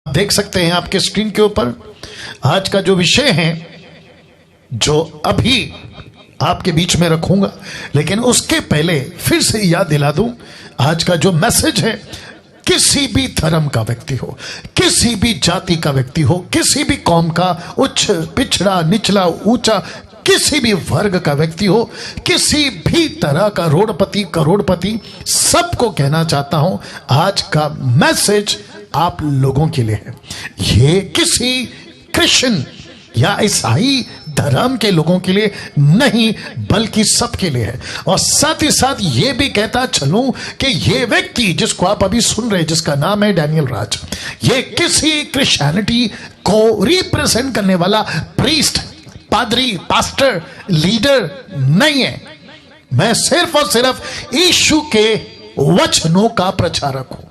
देख सकते हैं आपके स्क्रीन के ऊपर आज का जो विषय है, जो अभी आपके बीच में रखूंगा, लेकिन उसके पहले फिर से याद दिला दूं, आज का जो मैसेज है, किसी भी धर्म का व्यक्ति हो, किसी भी जाति का व्यक्ति हो, किसी भी कौम का, उच्च पिछड़ा निचला ऊंचा, किसी भी वर्ग का व्यक्ति हो, किसी भी तरह का रोडपति करोड़पति, सबको कहना चाहता हूं आज का मैसेज आप लोगों के लिए है। ये किसी क्रिश्चियन या ईसाई धर्म के लोगों के लिए नहीं, बल्कि सबके लिए है। और साथ ही साथ ये भी कहता चलूं कि ये व्यक्ति जिसको आप अभी सुन रहे हैं, जिसका नाम है डैनियल राज, ये किसी क्रिश्चियनिटी को रिप्रेजेंट करने वाला प्रीस्ट, पादरी, पास्टर, लीडर नहीं है। मैं सिर्फ और सिर्फ यीशु के वचनों का प्रचारक हूं।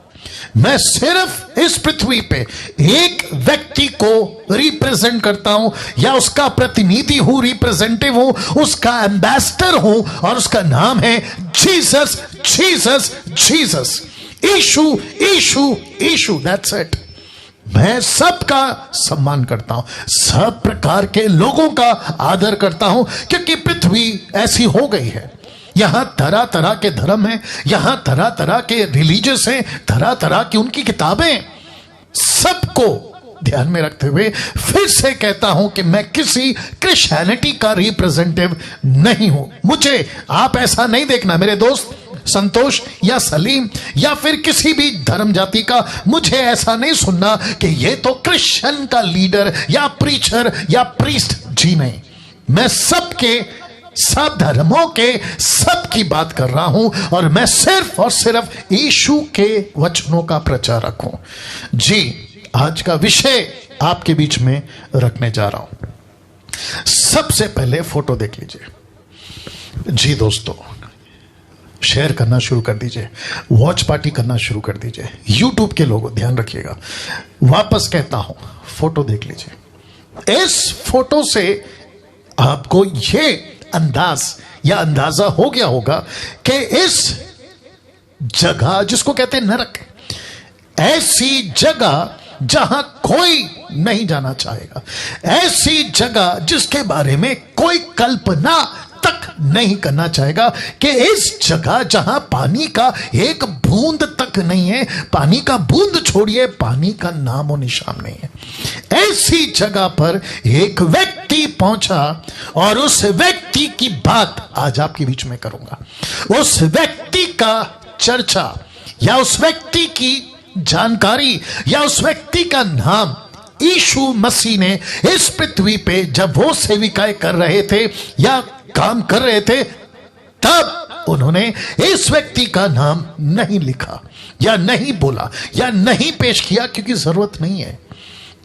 मैं सिर्फ इस पृथ्वी पे एक व्यक्ति को रिप्रेजेंट करता हूं, या उसका प्रतिनिधि हूं, रिप्रेजेंटेटिव हूं, उसका एम्बेसडर हूं, और उसका नाम है जीसस, जीसस, जीसस, यीशु, यीशु, यीशु। That's it. मैं सबका सम्मान करता हूं, सब प्रकार के लोगों का आदर करता हूं, क्योंकि पृथ्वी ऐसी हो गई है। यहां तरह तरह के धर्म हैं, यहां तरह तरह के रिलीजियस हैं, तरह तरह की उनकी किताबें। सबको ध्यान में रखते हुए फिर से कहता हूं कि मैं किसी क्रिश्चियनिटी का रिप्रेजेंटेटिव नहीं हूं। मुझे आप ऐसा नहीं देखना मेरे दोस्त संतोष या सलीम या फिर किसी भी धर्म जाति का, मुझे ऐसा नहीं सुनना कि ये तो क्रिश्चियन का लीडर या प्रीचर या प्रीस्ट। जी नहीं, मैं सबके, सब धर्मों के, सब की बात कर रहा हूं, और मैं सिर्फ और सिर्फ यीशु के वचनों का प्रचारक हूं। जी, आज का विषय आपके बीच में रखने जा रहा हूं। सबसे पहले फोटो देख लीजिए। जी दोस्तों, शेयर करना शुरू कर दीजिए, वॉच पार्टी करना शुरू कर दीजिए। यूट्यूब के लोगों ध्यान रखिएगा, वापस कहता हूं, फोटो देख लीजिए। इस फोटो से आपको ये अंदाज या अंदाजा हो गया होगा कि इस जगह जिसको कहते हैं नरक, ऐसी जगह जहां कोई नहीं जाना चाहेगा, ऐसी जगह जिसके बारे में कोई कल्पना तक नहीं करना चाहेगा, कि इस जगह जहां पानी का एक बूंद तक नहीं है, पानी का बूंद छोड़िए, पानी का नामो निशान नहीं है, ऐसी जगह पर एक व्यक्ति पहुंचा, और उस व्यक्ति की बात आज आपके बीच में करूंगा। उस व्यक्ति का चर्चा या उस व्यक्ति की जानकारी या उस व्यक्ति का नाम यीशु मसीह ने इस पृथ्वी पे जब वो सेविकाएं कर रहे थे या काम कर रहे थे, तब उन्होंने इस व्यक्ति का नाम नहीं लिखा या नहीं बोला या नहीं पेश किया, क्योंकि जरूरत नहीं है।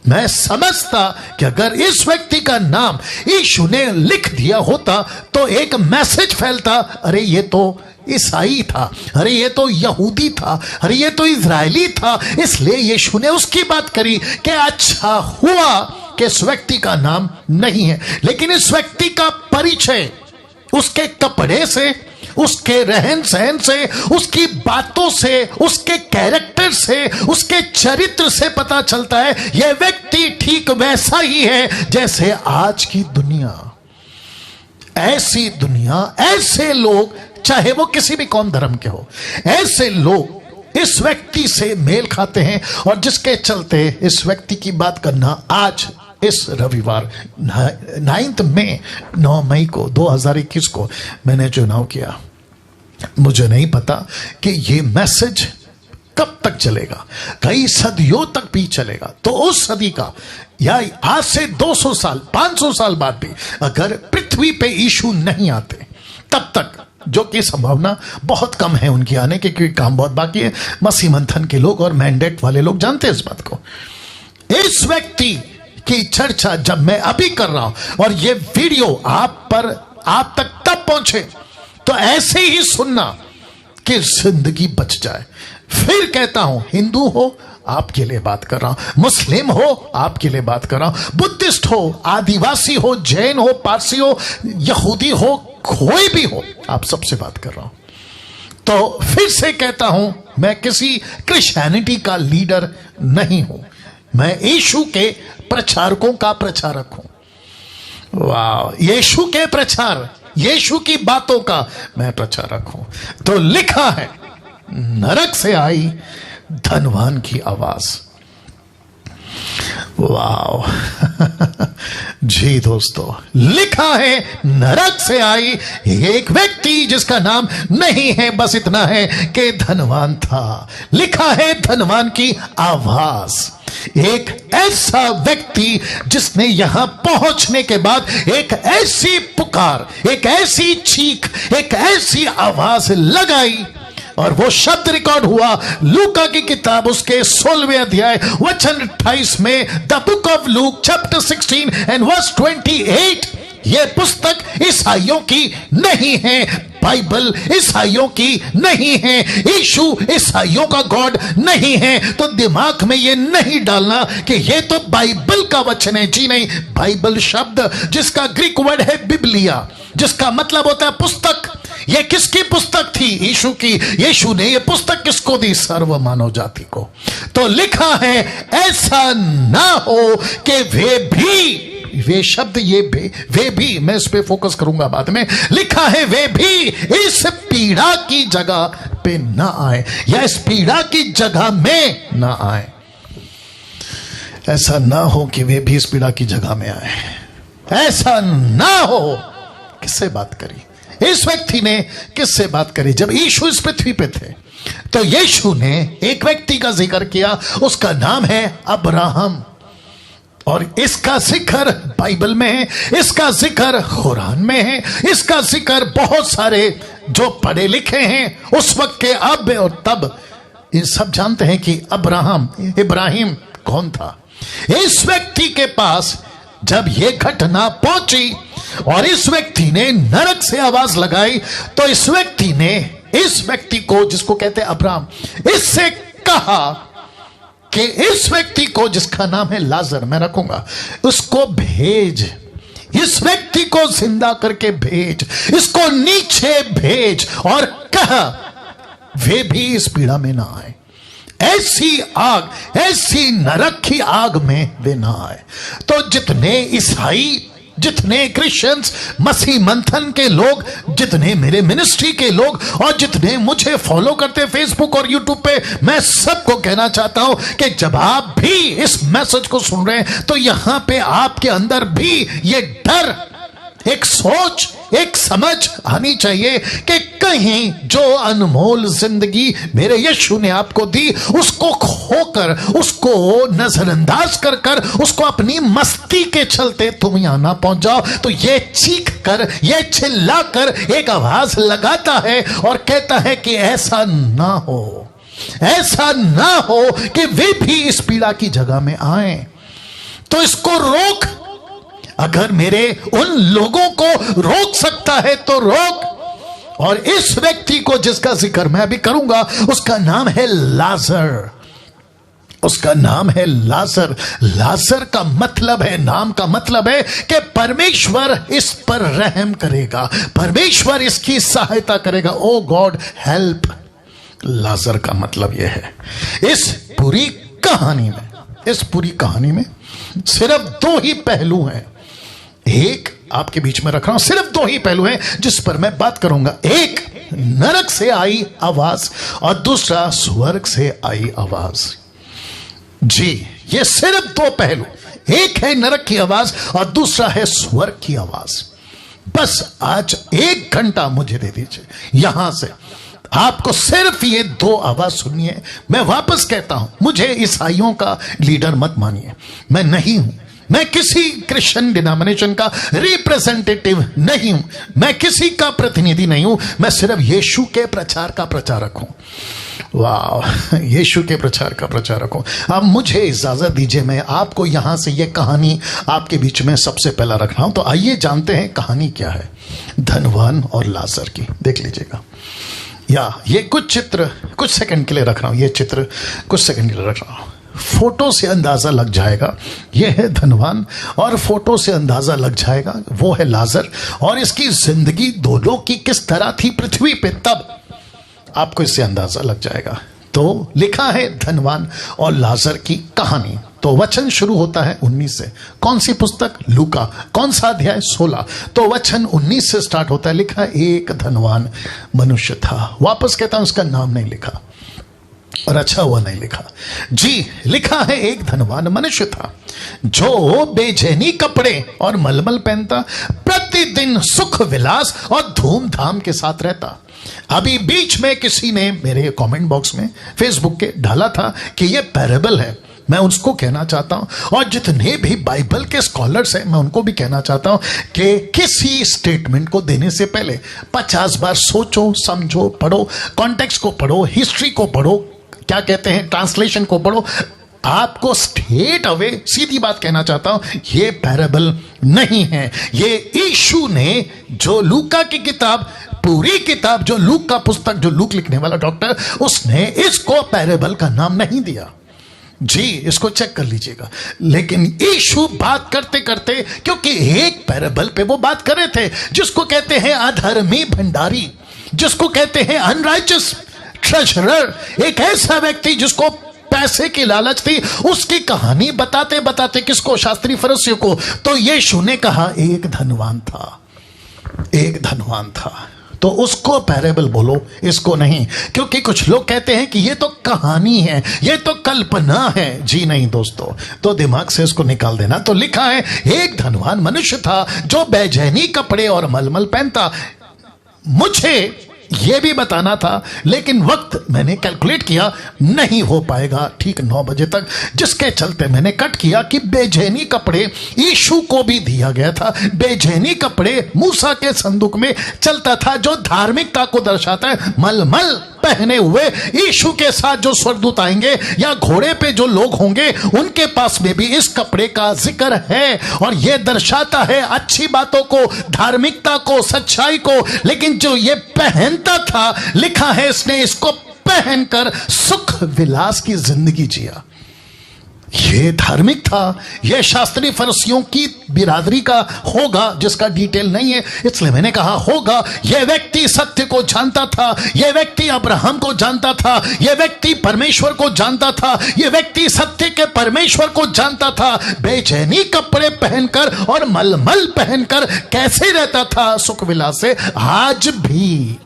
मैं समझता कि अगर इस व्यक्ति का नाम यीशु ने लिख दिया होता तो एक मैसेज फैलता, अरे ये तो ईसाई था, अरे ये तो यहूदी था, अरे ये तो इजरायली था, इसलिए यीशु ने उसकी बात करी कि अच्छा हुआ कि इस व्यक्ति का नाम नहीं है। लेकिन इस व्यक्ति का परिचय उसके कपड़े से, उसके रहन सहन से, उसकी बातों से, उसके कैरेक्टर से, उसके चरित्र से पता चलता है यह व्यक्ति ठीक वैसा ही है जैसे आज की दुनिया। ऐसी दुनिया, ऐसे लोग, चाहे वो किसी भी कौम धर्म के हो, ऐसे लोग इस व्यक्ति से मेल खाते हैं, और जिसके चलते इस व्यक्ति की बात करना आज इस रविवार 9 मई को 2021 को मैंने चुनाव किया। मुझे नहीं पता कि ये मैसेज कब तक चलेगा, कई सदियों तक भी चलेगा। तो उस सदी का या आज से 200 साल 500 साल बाद भी अगर पृथ्वी पे यीशु नहीं आते, तब तक, जो कि संभावना बहुत कम है उनकी आने की, क्योंकि काम बहुत बाकी है, मसीह मंथन के लोग और मैंडेट वाले लोग जानते हैं इस बात को। इस व्यक्ति की चर्चा जब मैं अभी कर रहा हूं और ये वीडियो आप तक तब पहुंचे तो ऐसे ही सुनना कि जिंदगी बच जाए। फिर कहता हूं, हिंदू हो आपके लिए बात कर रहा हूं, मुस्लिम हो आपके लिए बात कर रहा हूं, बुद्धिस्ट हो, आदिवासी हो, जैन हो, पारसी हो, यहूदी हो, कोई भी हो, आप सबसे बात कर रहा हूं। तो फिर से कहता हूं, मैं किसी क्रिश्चियनिटी का लीडर नहीं हूं, मैं यीशु के प्रचारकों का प्रचारक हूं। वाह, यीशु के प्रचार, यीशु की बातों का मैं प्रचारक हूं। तो लिखा है नरक से आई धनवान की आवाज। वाह जी दोस्तों, लिखा है नरक से आई एक व्यक्ति जिसका नाम नहीं है, बस इतना है कि धनवान था। लिखा है धनवान की आवाज, एक ऐसा व्यक्ति जिसने यहां पहुंचने के बाद एक ऐसी पुकार, एक ऐसी चीख, एक ऐसी आवाज लगाई, और वो शब्द रिकॉर्ड हुआ लूका की किताब उसके 16वें अध्याय वचन 28 में, the book of Luke chapter 16 and verse 28। ये पुस्तक ईसाइयों की नहीं है, बाइबल ईसाइयों की नहीं है, यीशु ईसाइयों का गॉड नहीं है। तो दिमाग में ये नहीं डालना कि ये तो बाइबल का वचन है। जी नहीं, बाइबल शब्द जिसका ग्रीक वर्ड है बिब्लिया, जिसका मतलब होता है पुस्तक। ये किसकी पुस्तक थी? यीशु की। यीशु ने ये पुस्तक किसको दी? सर्व मानव जाति को। तो लिखा है ऐसा ना हो कि वे शब्द, ये वे भी, मैं इस पे फोकस करूंगा बाद में। लिखा है वे भी इस पीड़ा की जगह पे ना आए, या इस पीड़ा की जगह में ना आए। ऐसा ना हो कि वे भी इस पीड़ा की जगह में आए, ऐसा ना हो। किससे बात करी इस व्यक्ति ने? किससे बात करी? जब यीशु इस पृथ्वी पे थे तो यीशु ने एक व्यक्ति का जिक्र किया, उसका नाम है अब्राहम। और इसका जिक्र बाइबल में है, इसका जिक्र कुरान में है, इसका जिक्र बहुत सारे जो पढ़े लिखे हैं उस वक्त के अब और तब, ये सब जानते हैं कि इब्राहिम कौन था। इस व्यक्ति के पास जब यह घटना पहुंची और इस व्यक्ति ने नरक से आवाज लगाई, तो इस व्यक्ति ने इस व्यक्ति को, जिसको कहते हैं अब्राहम, इससे कहा कि इस व्यक्ति को, जिसका नाम है लाजर, मैं रखूंगा, उसको भेज, इस व्यक्ति को जिंदा करके भेज, इसको नीचे भेज और कहा वे भी इस पीड़ा में ना आए। ऐसी आग, ऐसी नरक की आग में वे ना आए। तो जितने ईसाई, जितने क्रिश्चियंस, मसीह मंथन के लोग, जितने मेरे मिनिस्ट्री के लोग और जितने मुझे फॉलो करते फेसबुक और यूट्यूब पे, मैं सबको कहना चाहता हूं कि जब आप भी इस मैसेज को सुन रहे हैं तो यहां पे आपके अंदर भी ये डर, एक सोच, एक समझ आनी चाहिए कि कहीं जो अनमोल जिंदगी मेरे यीशु ने आपको दी, उसको खोकर, उसको नजरअंदाज कर कर, उसको अपनी मस्ती के चलते तुम यहां ना पहुंच जाओ। तो ये चीख कर, ये चिल्ला कर एक आवाज लगाता है और कहता है कि ऐसा ना हो, ऐसा ना हो कि वे भी इस पीड़ा की जगह में आए। तो इसको रोक। अगर मेरे उन लोगों को रोक सकता है तो रोक। और इस व्यक्ति को जिसका जिक्र मैं अभी करूंगा, उसका नाम है लाजर। उसका नाम है लाजर। लाजर का मतलब है, नाम का मतलब है कि परमेश्वर इस पर रहम करेगा, परमेश्वर इसकी सहायता करेगा। ओ गॉड हेल्प। लाजर का मतलब यह है। इस पूरी कहानी में सिर्फ दो ही पहलू हैं। एक आपके बीच में रख रहा हूं, सिर्फ दो ही पहलू हैं जिस पर मैं बात करूंगा। एक नरक से आई आवाज और दूसरा स्वर्ग से आई आवाज। जी, ये सिर्फ दो पहलू, एक है नरक की आवाज और दूसरा है स्वर्ग की आवाज। बस आज 1 घंटा मुझे दे दीजिए, यहां से आपको सिर्फ ये 2 आवाज सुननी है। मैं वापस कहता हूं, मुझे ईसाइयों का लीडर मत मानिए, मैं नहीं हूं। मैं किसी क्रिश्चियन डिनोमिनेशन का रिप्रेजेंटेटिव नहीं हूं, मैं किसी का प्रतिनिधि नहीं हूं। मैं सिर्फ यीशु के प्रचार का प्रचारक हूं। वाह, यीशु के प्रचार का प्रचारक हूं। अब मुझे इजाजत दीजिए, मैं आपको यहां से ये कहानी आपके बीच में सबसे पहला रख रहा हूं। तो आइए जानते हैं कहानी क्या है धनवान और लाजर की। देख लीजिएगा, या ये कुछ चित्र कुछ सेकंड के लिए रख रहा हूं, ये चित्र कुछ सेकंड के लिए रख रहा हूं। फोटो से अंदाजा लग जाएगा ये है धनवान, और फोटो से अंदाजा लग जाएगा वो है लाजर, और इसकी जिंदगी दोनों की किस तरह थी पृथ्वी पे, तब आपको इससे अंदाजा लग जाएगा। तो लिखा है धनवान और लाजर की कहानी। तो वचन शुरू होता है 19 से। कौन सी पुस्तक? लूका। कौन सा अध्याय? 16। तो वचन 19 से स्टार्ट होता है। लिखा एक धनवान मनुष्य था। वापस कहता हूं, उसका नाम नहीं लिखा और अच्छा हुआ नहीं लिखा जी। लिखा है एक धनवान मनुष्य था जो बेचैनी कपड़े और मलमल पहनता, प्रतिदिन सुख विलास और धूमधाम के साथ रहता। अभी बीच में किसी ने मेरे कमेंट बॉक्स में फेसबुक के डाला था कि यह पैरेबल है। मैं उसको कहना चाहता हूं, और जितने भी बाइबल के स्कॉलर्स हैं मैं उनको भी कहना चाहता हूं कि किसी स्टेटमेंट को देने से पहले 50 बार सोचो, समझो, पढ़ो, कॉन्टेक्स्ट को पढ़ो, हिस्ट्री को पढ़ो, क्या कहते हैं, ट्रांसलेशन को पढ़ो। आपको स्ट्रेट अवे सीधी बात कहना चाहता हूं, ये पैरेबल नहीं है। ये यीशु ने जो लूका की किताब, पूरी किताब जो लूक का पुस्तक, जो लूक लिखने वाला डॉक्टर, उसने इसको पैरेबल का नाम नहीं दिया जी। इसको चेक कर लीजिएगा। लेकिन यीशु बात करते करते, क्योंकि एक पैरेबल पे वो बात कर रहे थे जिसको कहते हैं अधर्मी भंडारी, जिसको कहते हैं अनराइचस ट्रेजरर, एक ऐसा व्यक्ति जिसको पैसे की लालच थी। उसकी कहानी बताते बताते किसको? शास्त्री फरीसियों को। तो यीशु ने कहा एक धनवान था, एक धनवान था। तो उसको पैरेबल बोलो, इसको नहीं। क्योंकि कुछ लोग कहते हैं कि ये तो कहानी है, ये तो कल्पना है। जी नहीं दोस्तों, तो दिमाग से इसको निकाल देना। तो लिखा है एक धनवान मनुष्य था जो बेचैनी कपड़े और मलमल पहनता। मुझे यह भी बताना था, लेकिन वक्त मैंने कैलकुलेट किया नहीं हो पाएगा ठीक 9 बजे तक, जिसके चलते मैंने कट किया कि बेचैनी कपड़े यीशु को भी दिया गया था। बेचैनी कपड़े मूसा के संदूक में चलता था, जो धार्मिकता को दर्शाता है। मलमल पहने हुए यीशु के साथ जो स्वर्गदूत आएंगे या घोड़े पे जो लोग होंगे, उनके पास में भी इस कपड़े का जिक्र है, और यह दर्शाता है अच्छी बातों को, धार्मिकता को, सच्चाई को। लेकिन जो ये पहनता था, लिखा है इसने इसको पहनकर सुख विलास की जिंदगी जिया। ये धार्मिक था, यह शास्त्री फरीसियों की बिरादरी का होगा, जिसका डिटेल नहीं है, इसलिए मैंने कहा होगा। यह व्यक्ति सत्य को जानता था, यह व्यक्ति अब्राहम को जानता था, यह व्यक्ति परमेश्वर को जानता था, यह व्यक्ति सत्य के परमेश्वर को जानता था। बेचैनी कपड़े पहनकर और मलमल पहनकर कैसे रहता था सुख विलास से। आज भी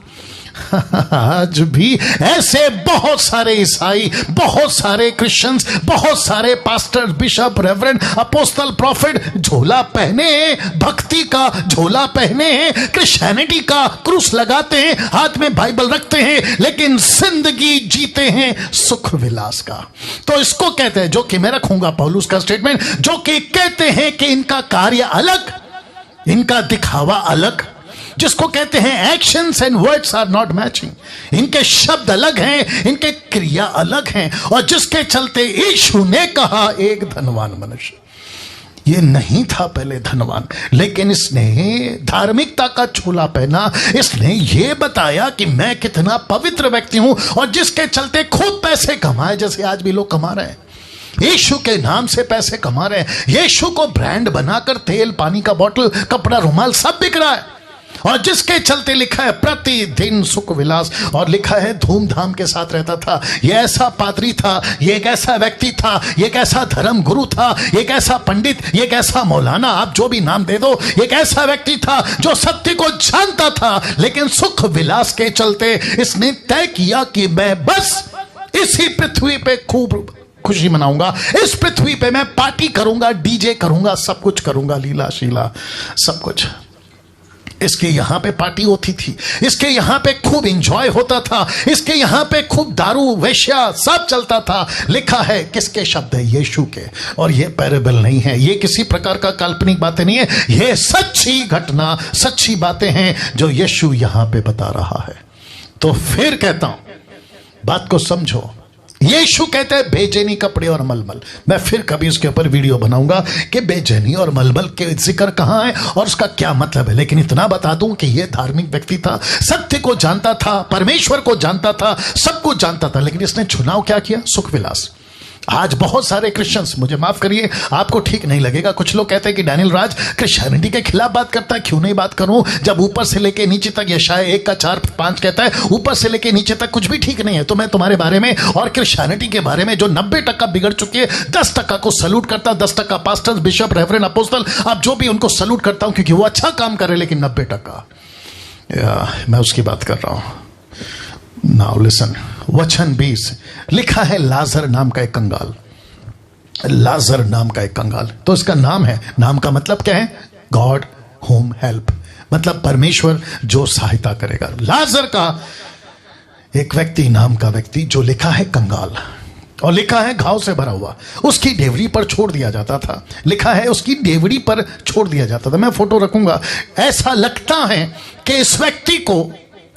ऐसे बहुत सारे ईसाई, बहुत सारे क्रिश्चियंस, बहुत सारे pastor, bishop, reverend, apostle, profit झोला पहने, भक्ति का झोला पहने, क्रिश्चियनिटी का क्रूस लगाते हैं, हाथ में बाइबल रखते हैं, लेकिन जिंदगी जीते हैं सुख विलास का। तो इसको कहते हैं, जो कि मैं रखूंगा पौलुस का स्टेटमेंट, जो कि कहते हैं कि इनका कार्य अलग, इनका दिखावा अलग, जिसको कहते हैं actions and words are not matching. इनके शब्द अलग हैं, इनके क्रिया अलग हैं, और जिसके चलते यीशु ने कहा एक धनवान मनुष्य। ये नहीं था पहले धनवान, लेकिन इसने धार्मिकता का छोला पहना। इसने ये बताया कि मैं कितना पवित्र व्यक्ति हूं, और जिसके चलते खूब पैसे कमाए, जैसे आज भी लोग कमा रहे हैं। यीशु के नाम से पैसे कमा रहे हैं। यीशु को ब्रांड बनाकर तेल, पानी का बोतल, कपड़ा, रुमाल सब बिक रहा है, और जिसके चलते लिखा है प्रतिदिन सुख विलास, और लिखा है धूमधाम के साथ रहता था। यह ऐसा पादरी था, यह एक ऐसा व्यक्ति था, यह एक ऐसा धर्म गुरु था, एक ऐसा पंडित, एक ऐसा मौलाना, आप जो भी नाम दे दो, एक ऐसा व्यक्ति था जो सत्य को जानता था। लेकिन सुख विलास के चलते इसने तय किया कि मैं बस इसी पृथ्वी पे खूब खुशी मनाऊंगा, इस पृथ्वी पे मैं पार्टी करूंगा, डीजे करूंगा, सब कुछ करूंगा, लीला शीला सब कुछ। इसके यहां पे पार्टी होती थी, इसके यहां पे खूब एंजॉय होता था, इसके यहां पे खूब दारू, वेश्या सब चलता था। लिखा है किसके शब्द है? यीशु के। और ये पैरेबल नहीं है, ये किसी प्रकार का काल्पनिक बातें नहीं है, ये सच्ची घटना, सच्ची बातें हैं जो यीशु यहां पे बता रहा है। तो फिर कहता हूं, बात को समझो। यीशु कहते हैं बेचैनी कपड़े और मलमल। मैं फिर कभी इसके ऊपर वीडियो बनाऊंगा कि बेचैनी और मलमल के जिक्र कहां है और उसका क्या मतलब है। लेकिन इतना बता दूं कि यह धार्मिक व्यक्ति था, सत्य को जानता था, परमेश्वर को जानता था, सब कुछ जानता था, लेकिन इसने चुनाव क्या किया? सुख विलास। आज बहुत सारे क्रिश्चियंस, मुझे माफ करिए, आपको ठीक नहीं लगेगा, कुछ लोग कहते हैं कि डैनियल राज क्रिश्चियनिटी के खिलाफ बात करता है। क्यों नहीं बात करूं, जब ऊपर से लेके नीचे तक यशाया 1:4-5 कहता है ऊपर से लेके नीचे तक कुछ भी ठीक नहीं है। तो मैं तुम्हारे बारे में और क्रिश्चियनिटी के बारे में जो 90% बिगड़ चुकी है, 10% को सल्यूट करता हूं। 10% पास्टर्स, बिशप, रेवरेंड, अपोस्टल, आप जो भी उनको सल्यूट करता हूं क्योंकि वो अच्छा काम कर रहे हैं। लेकिन 90% मैं उसकी बात कर रहा हूं। नाउ लिसन, वचन 20 लिखा है, लाजर नाम का एक कंगाल, लाजर नाम का एक कंगाल। तो इसका नाम है, नाम का मतलब क्या है? गॉड होम हेल्प, मतलब परमेश्वर जो सहायता करेगा। लाजर का एक व्यक्ति, नाम का व्यक्ति, जो लिखा है कंगाल, और लिखा है घाव से भरा हुआ, उसकी डेवरी पर छोड़ दिया जाता था। लिखा है उसकी डेवरी पर छोड़ दिया जाता था। मैं फोटो रखूंगा। ऐसा लगता है कि इस व्यक्ति को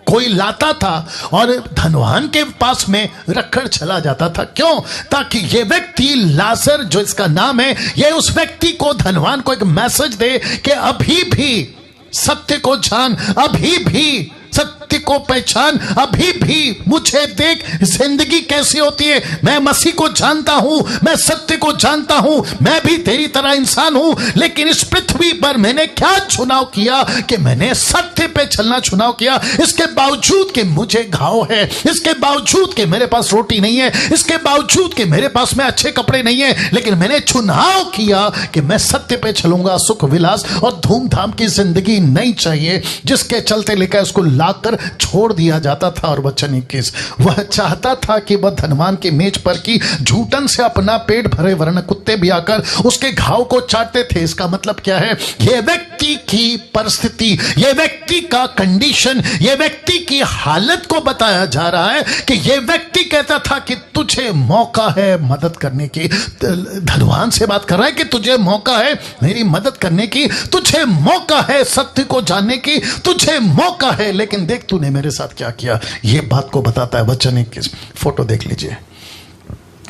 कोई लाता था और धनवान के पास में रखकर चला जाता था। क्यों? ताकि ये व्यक्ति लाजर, जो इसका नाम है, ये उस व्यक्ति को, धनवान को, एक मैसेज दे कि अभी भी सत्य को जान, अभी भी सत्य को पहचान, अभी भी मुझे देख जिंदगी कैसी होती है। मैं मसीह को जानता हूं, मैं सत्य को जानता हूं, मैं भी तेरी तरह इंसान हूं, लेकिन इस पृथ्वी पर मैंने क्या चुनाव किया कि मैंने सत्य पे चलना चुनाव किया। इसके बावजूद कि मुझे घाव है, इसके बावजूद कि मेरे पास रोटी नहीं है, इसके बावजूद कि मेरे पास में अच्छे कपड़े नहीं है, लेकिन मैंने चुनाव किया कि मैं सत्य पे चलूंगा। सुख विलास और धूमधाम की जिंदगी नहीं चाहिए, जिसके चलते लेकर उसको लाकर छोड़ दिया जाता था। और वचन 21, वह चाहता था कि वह धनवान के मेज पर की झूठन से अपना पेट भरे, वरन कुत्ते भी आकर उसके घाव को चाटते थे। इसका मतलब क्या है? यह व्यक्ति की परिस्थिति, यह व्यक्ति का कंडीशन, यह व्यक्ति की हालत को बताया जा रहा है कि यह व्यक्ति कहता था कि तुझे मौका है मदद करने की। धनवान से बात कर रहा है कि तुझे मौका है मेरी मदद करने की, तुझे मौका है सत्य को जानने की, तुझे मौका है। लेकिन देख तूने मेरे साथ क्या किया। यह बात को बताता है वचन 21। फोटो देख लीजिए,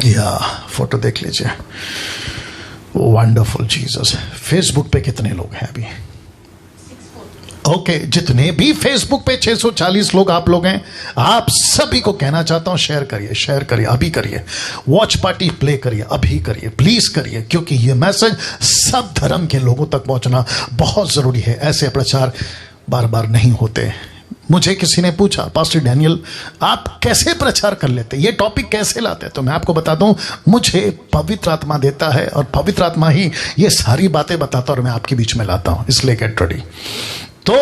या फोटो देख लीजिए। Wonderful Jesus. फेसबुक पे कितने लोग हैं अभी? ओके, जितने भी फेसबुक पे 640 लोग आप लोग हैं, आप सभी को कहना चाहता हूं, शेयर करिए, शेयर करिए, अभी करिए। वॉच पार्टी प्ले करिए, अभी करिए, प्लीज करिए, क्योंकि यह मैसेज सब धर्म के लोगों तक पहुंचना बहुत जरूरी है। ऐसे प्रचार बार बार नहीं होते। मुझे किसी ने पूछा, पास्टर डैनियल आप कैसे प्रचार कर लेते, ये टॉपिक कैसे लाते? तो मैं आपको बता दूं, मुझे पवित्र आत्मा देता है और पवित्र आत्मा ही ये सारी बातें बताता है और मैं आपके बीच में लाता हूं। इसलिए गेट रेडी। तो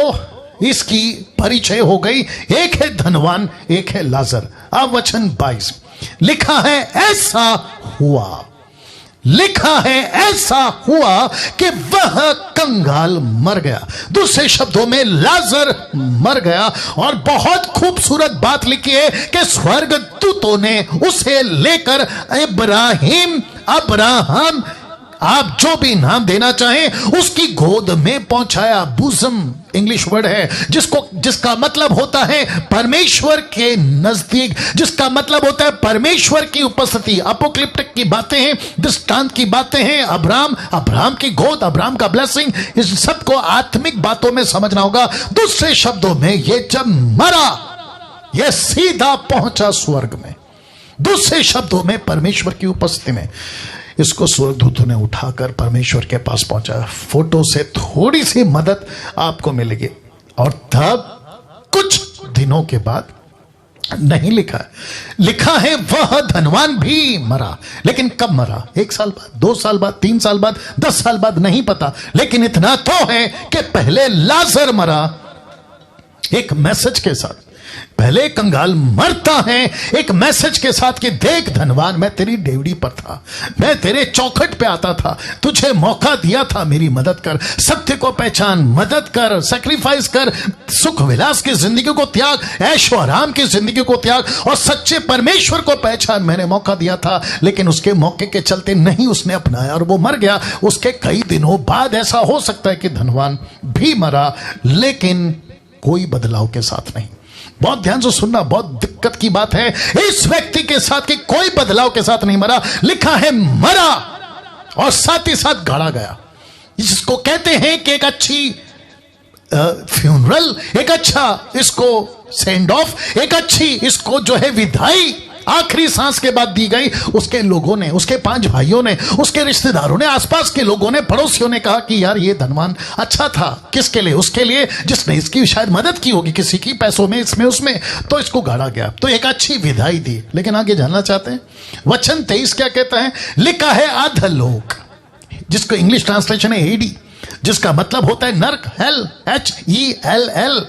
इसकी परिचय हो गई। एक है धनवान, एक है लाजर। अब वचन 22 लिखा है, ऐसा हुआ, लिखा है ऐसा हुआ कि वह कंगाल मर गया। दूसरे शब्दों में लाजर मर गया। और बहुत खूबसूरत बात लिखी है कि स्वर्गदूतों ने उसे लेकर इब्राहिम, अब्राहम, आप जो भी नाम देना चाहें, उसकी गोद में पहुंचाया। बुज़म इंग्लिश वर्ड है जिसका मतलब होता है परमेश्वर के नजदीक, जिसका मतलब होता है परमेश्वर की उपस्थिति। अपोक्लिप्टिक की बातें हैं, दृष्टांत की बातें हैं। अब्राहम की गोद, अब्राहम का ब्लेसिंग, इस सबको आत्मिक बातों में समझना होगा। दूसरे शब्दों में, ये जब मरा, यह सीधा पहुंचा स्वर्ग में। दूसरे शब्दों में, परमेश्वर की उपस्थिति में इसको स्वर्गदूतों ने उठाकर परमेश्वर के पास पहुंचा। फोटो से थोड़ी सी मदद आपको मिलेगी। और तब कुछ दिनों के बाद, नहीं लिखा है, लिखा है वह धनवान भी मरा। लेकिन कब मरा? 1 साल बाद, 2 साल बाद, 3 साल बाद, 10 साल बाद, नहीं पता। लेकिन इतना तो है कि पहले लाजर मरा एक मैसेज के साथ। पहले कंगाल मरता है एक मैसेज के साथ कि देख धनवान, मैं तेरी डेवड़ी पर था, मैं तेरे चौखट पे आता था, तुझे मौका दिया था, मेरी मदद कर, सत्य को पहचान, मदद कर, सैक्रिफाइस कर, सुख विलास की जिंदगी को त्याग, ऐशो आराम की जिंदगी को त्याग और सच्चे परमेश्वर को पहचान। मैंने मौका दिया था, लेकिन उसके मौके के चलते नहीं उसने अपनाया और वो मर गया। उसके कई दिनों बाद ऐसा हो सकता है कि धनवान भी मरा, लेकिन कोई बदलाव के साथ नहीं। बहुत ध्यान से सुनना, बहुत दिक्कत की बात है इस व्यक्ति के साथ कि कोई बदलाव के साथ नहीं मरा। लिखा है मरा और साथ ही साथ गाड़ा गया। जिसको कहते हैं कि एक अच्छी फ्यूनरल, एक अच्छा इसको सेंड ऑफ, एक अच्छी इसको जो है विदाई आखिरी सांस के बाद दी गई, उसके लोगों ने, उसके 5 भाइयों ने, उसके रिश्तेदारों ने, आसपास के लोगों ने, पड़ोसियों ने कहा कि यार ये धनवान अच्छा था। किसके लिए? उसके लिए जिसने इसकी शायद मदद की होगी, किसी की पैसों में, इसमें उसमें, तो इसको गाड़ा गया। तो एक अच्छी विदाई दी। लेकिन आगे जानना चाहते हैं वचन 23 क्या कहता है? लिखा है अधोलोक, जिसको इंग्लिश ट्रांसलेशन है एडी, जिसका मतलब होता है नरक, हेल, HELL।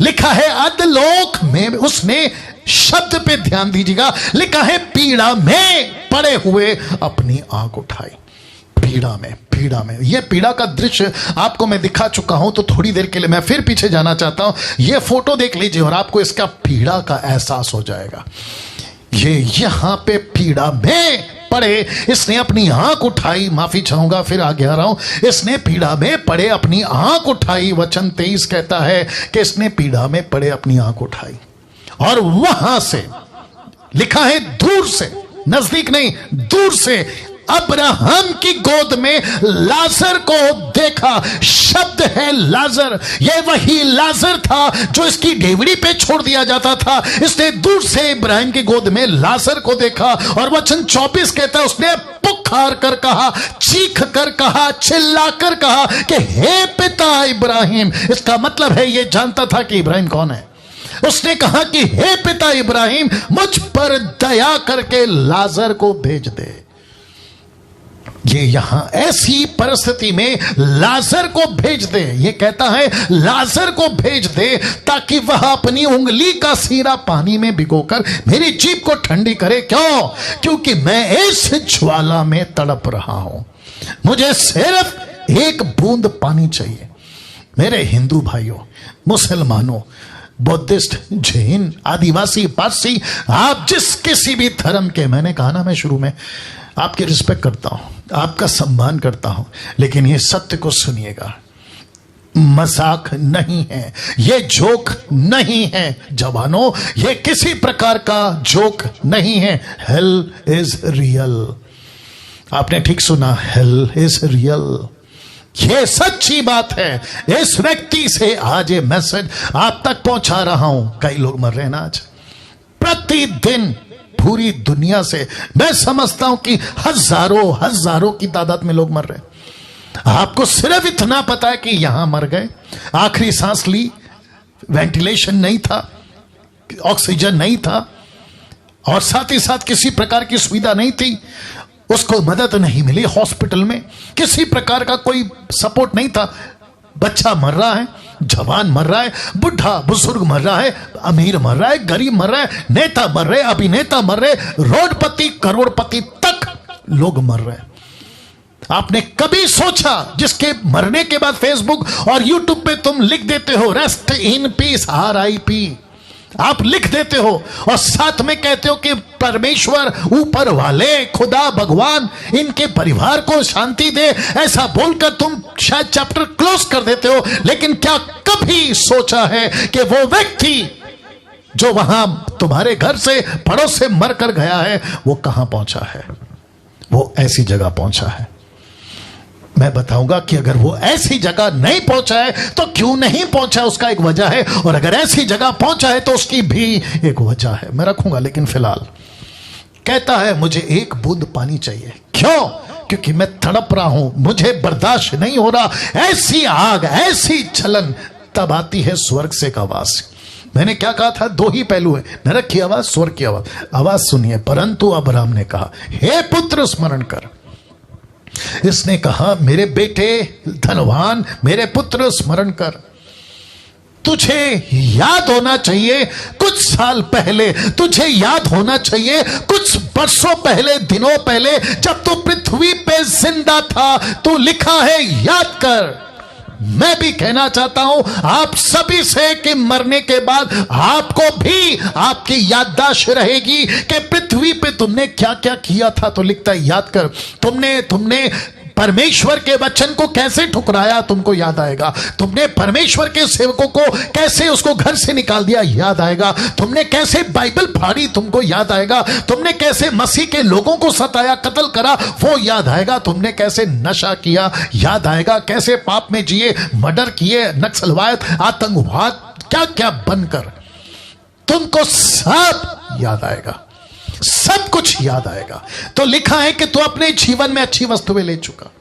लिखा है अधोलोक में उसने, शब्द पे ध्यान दीजिएगा, लिखा है पीड़ा में पड़े हुए अपनी आंख उठाई। पीड़ा में, पीड़ा में। यह पीड़ा का दृश्य आपको मैं दिखा चुका हूं, तो थोड़ी देर के लिए मैं फिर पीछे जाना चाहता हूं। यह फोटो देख लीजिए और आपको इसका पीड़ा का एहसास हो जाएगा। ये यहां पे पीड़ा में पड़े, इसने अपनी आंख उठाई, माफी चाहूंगा फिर आगे आ रहा हूं, इसने पीड़ा में पड़े अपनी आंख उठाई। वचन 23 कहता है कि इसने पीड़ा में पड़े अपनी आंख उठाई, और वहां से लिखा है दूर से, नजदीक नहीं, दूर से अब्राहम की गोद में लाजर को देखा। शब्द है लाजर, यह वही लाजर था जो इसकी डेवड़ी पे छोड़ दिया जाता था। इसने दूर से इब्राहिम की गोद में लाजर को देखा, और वचन 24 कहता है उसने पुकार कर कहा, चीख कर कहा, चिल्ला कर कहा कि हे पिता इब्राहिम। इसका मतलब है यह जानता था कि इब्राहिम कौन है। उसने कहा कि हे पिता इब्राहिम, मुझ पर दया करके लाजर को भेज दे। ये यहां ऐसी परिस्थिति में लाजर को भेज दे, ये कहता है लाजर को भेज दे ताकि वह अपनी उंगली का सीरा पानी में भिगोकर मेरी जीभ को ठंडी करे। क्यों? क्योंकि मैं इस ज्वाला में तड़प रहा हूं, मुझे सिर्फ एक बूंद पानी चाहिए। मेरे हिंदू भाइयों, मुसलमानों, बुद्धिस्ट, जैन, आदिवासी, पारसी, आप जिस किसी भी धर्म के, मैंने कहा ना मैं शुरू में आपकी रिस्पेक्ट करता हूं, आपका सम्मान करता हूं, लेकिन ये सत्य को सुनिएगा, मजाक नहीं है, ये जोक नहीं है जवानों, ये किसी प्रकार का जोक नहीं है। Hell is real. आपने ठीक सुना, हेल इज रियल। ये सच्ची बात है। इस व्यक्ति से आज ये मैसेज आप तक पहुंचा रहा हूं। कई लोग मर रहे हैं ना आज, प्रतिदिन पूरी दुनिया से मैं समझता हूं कि हजारों की तादाद में लोग मर रहे हैं। आपको सिर्फ इतना पता है कि यहां मर गए, आखिरी सांस ली, वेंटिलेशन नहीं था, ऑक्सीजन नहीं था, और साथ ही साथ किसी प्रकार की सुविधा नहीं थी, उसको मदद नहीं मिली हॉस्पिटल में, किसी प्रकार का कोई सपोर्ट नहीं था। बच्चा मर रहा है, जवान मर रहा है, बुढ़ा बुजुर्ग मर रहा है, अमीर मर रहा है, गरीब मर रहा है, नेता मर रहे, अभिनेता मर रहे, रोडपति करोड़पति तक लोग मर रहे हैं। आपने कभी सोचा जिसके मरने के बाद फेसबुक और यूट्यूब पे तुम लिख देते हो रेस्ट इन पीस, RIP, आप लिख देते हो और साथ में कहते हो कि परमेश्वर, ऊपर वाले, खुदा, भगवान इनके परिवार को शांति दे, ऐसा बोलकर तुम शायद चैप्टर क्लोज कर देते हो। लेकिन क्या कभी सोचा है कि वो व्यक्ति जो वहां तुम्हारे घर से, पड़ोस से मर कर गया है, वो कहां पहुंचा है? वो ऐसी जगह पहुंचा है। मैं बताऊंगा कि अगर वो ऐसी जगह नहीं पहुंचा है तो क्यों नहीं पहुंचा, उसका एक वजह है, और अगर ऐसी जगह पहुंचा है तो उसकी भी एक वजह है। मैं रखूंगा, लेकिन फिलहाल कहता है मुझे एक बूंद पानी चाहिए। क्यों? क्योंकि मैं तड़प रहा हूं, मुझे बर्दाश्त नहीं हो रहा। ऐसी आग, ऐसी जलन तब आती है स्वर्ग से एक आवाज। मैंने क्या कहा था? 2 ही पहलू है, नरक की आवाज, स्वर्ग की आवाज। आवाज सुनिए। परंतु अब्राहम ने कहा, हे पुत्र स्मरण कर। इसने कहा, मेरे बेटे धनवान, मेरे पुत्र स्मरण कर, तुझे याद होना चाहिए कुछ साल पहले, तुझे याद होना चाहिए कुछ बरसों पहले, दिनों पहले, जब तू पृथ्वी पे जिंदा था, तू लिखा है याद कर। मैं भी कहना चाहता हूं आप सभी से कि मरने के बाद आपको भी आपकी याददाश्त रहेगी कि पृथ्वी पे तुमने क्या क्या किया था। तो लिखता है याद कर। तुमने परमेश्वर के वचन को कैसे ठुकराया, तुमको याद आएगा। तुमने परमेश्वर के सेवकों को कैसे उसको घर से निकाल दिया, याद आएगा। तुमने कैसे बाइबल फाड़ी, तुमको याद आएगा। तुमने कैसे मसीह के लोगों को सताया, कत्ल करा, वो याद आएगा। तुमने कैसे नशा किया, याद आएगा। कैसे पाप में जिए, मर्डर किए, नक्सलवाद, आतंकवाद, क्या क्या बनकर, तुमको सब याद आएगा। सब कुछ याद आएगा। तो लिखा है कि तू अपने जीवन में अच्छी वस्तुएं ले चुका।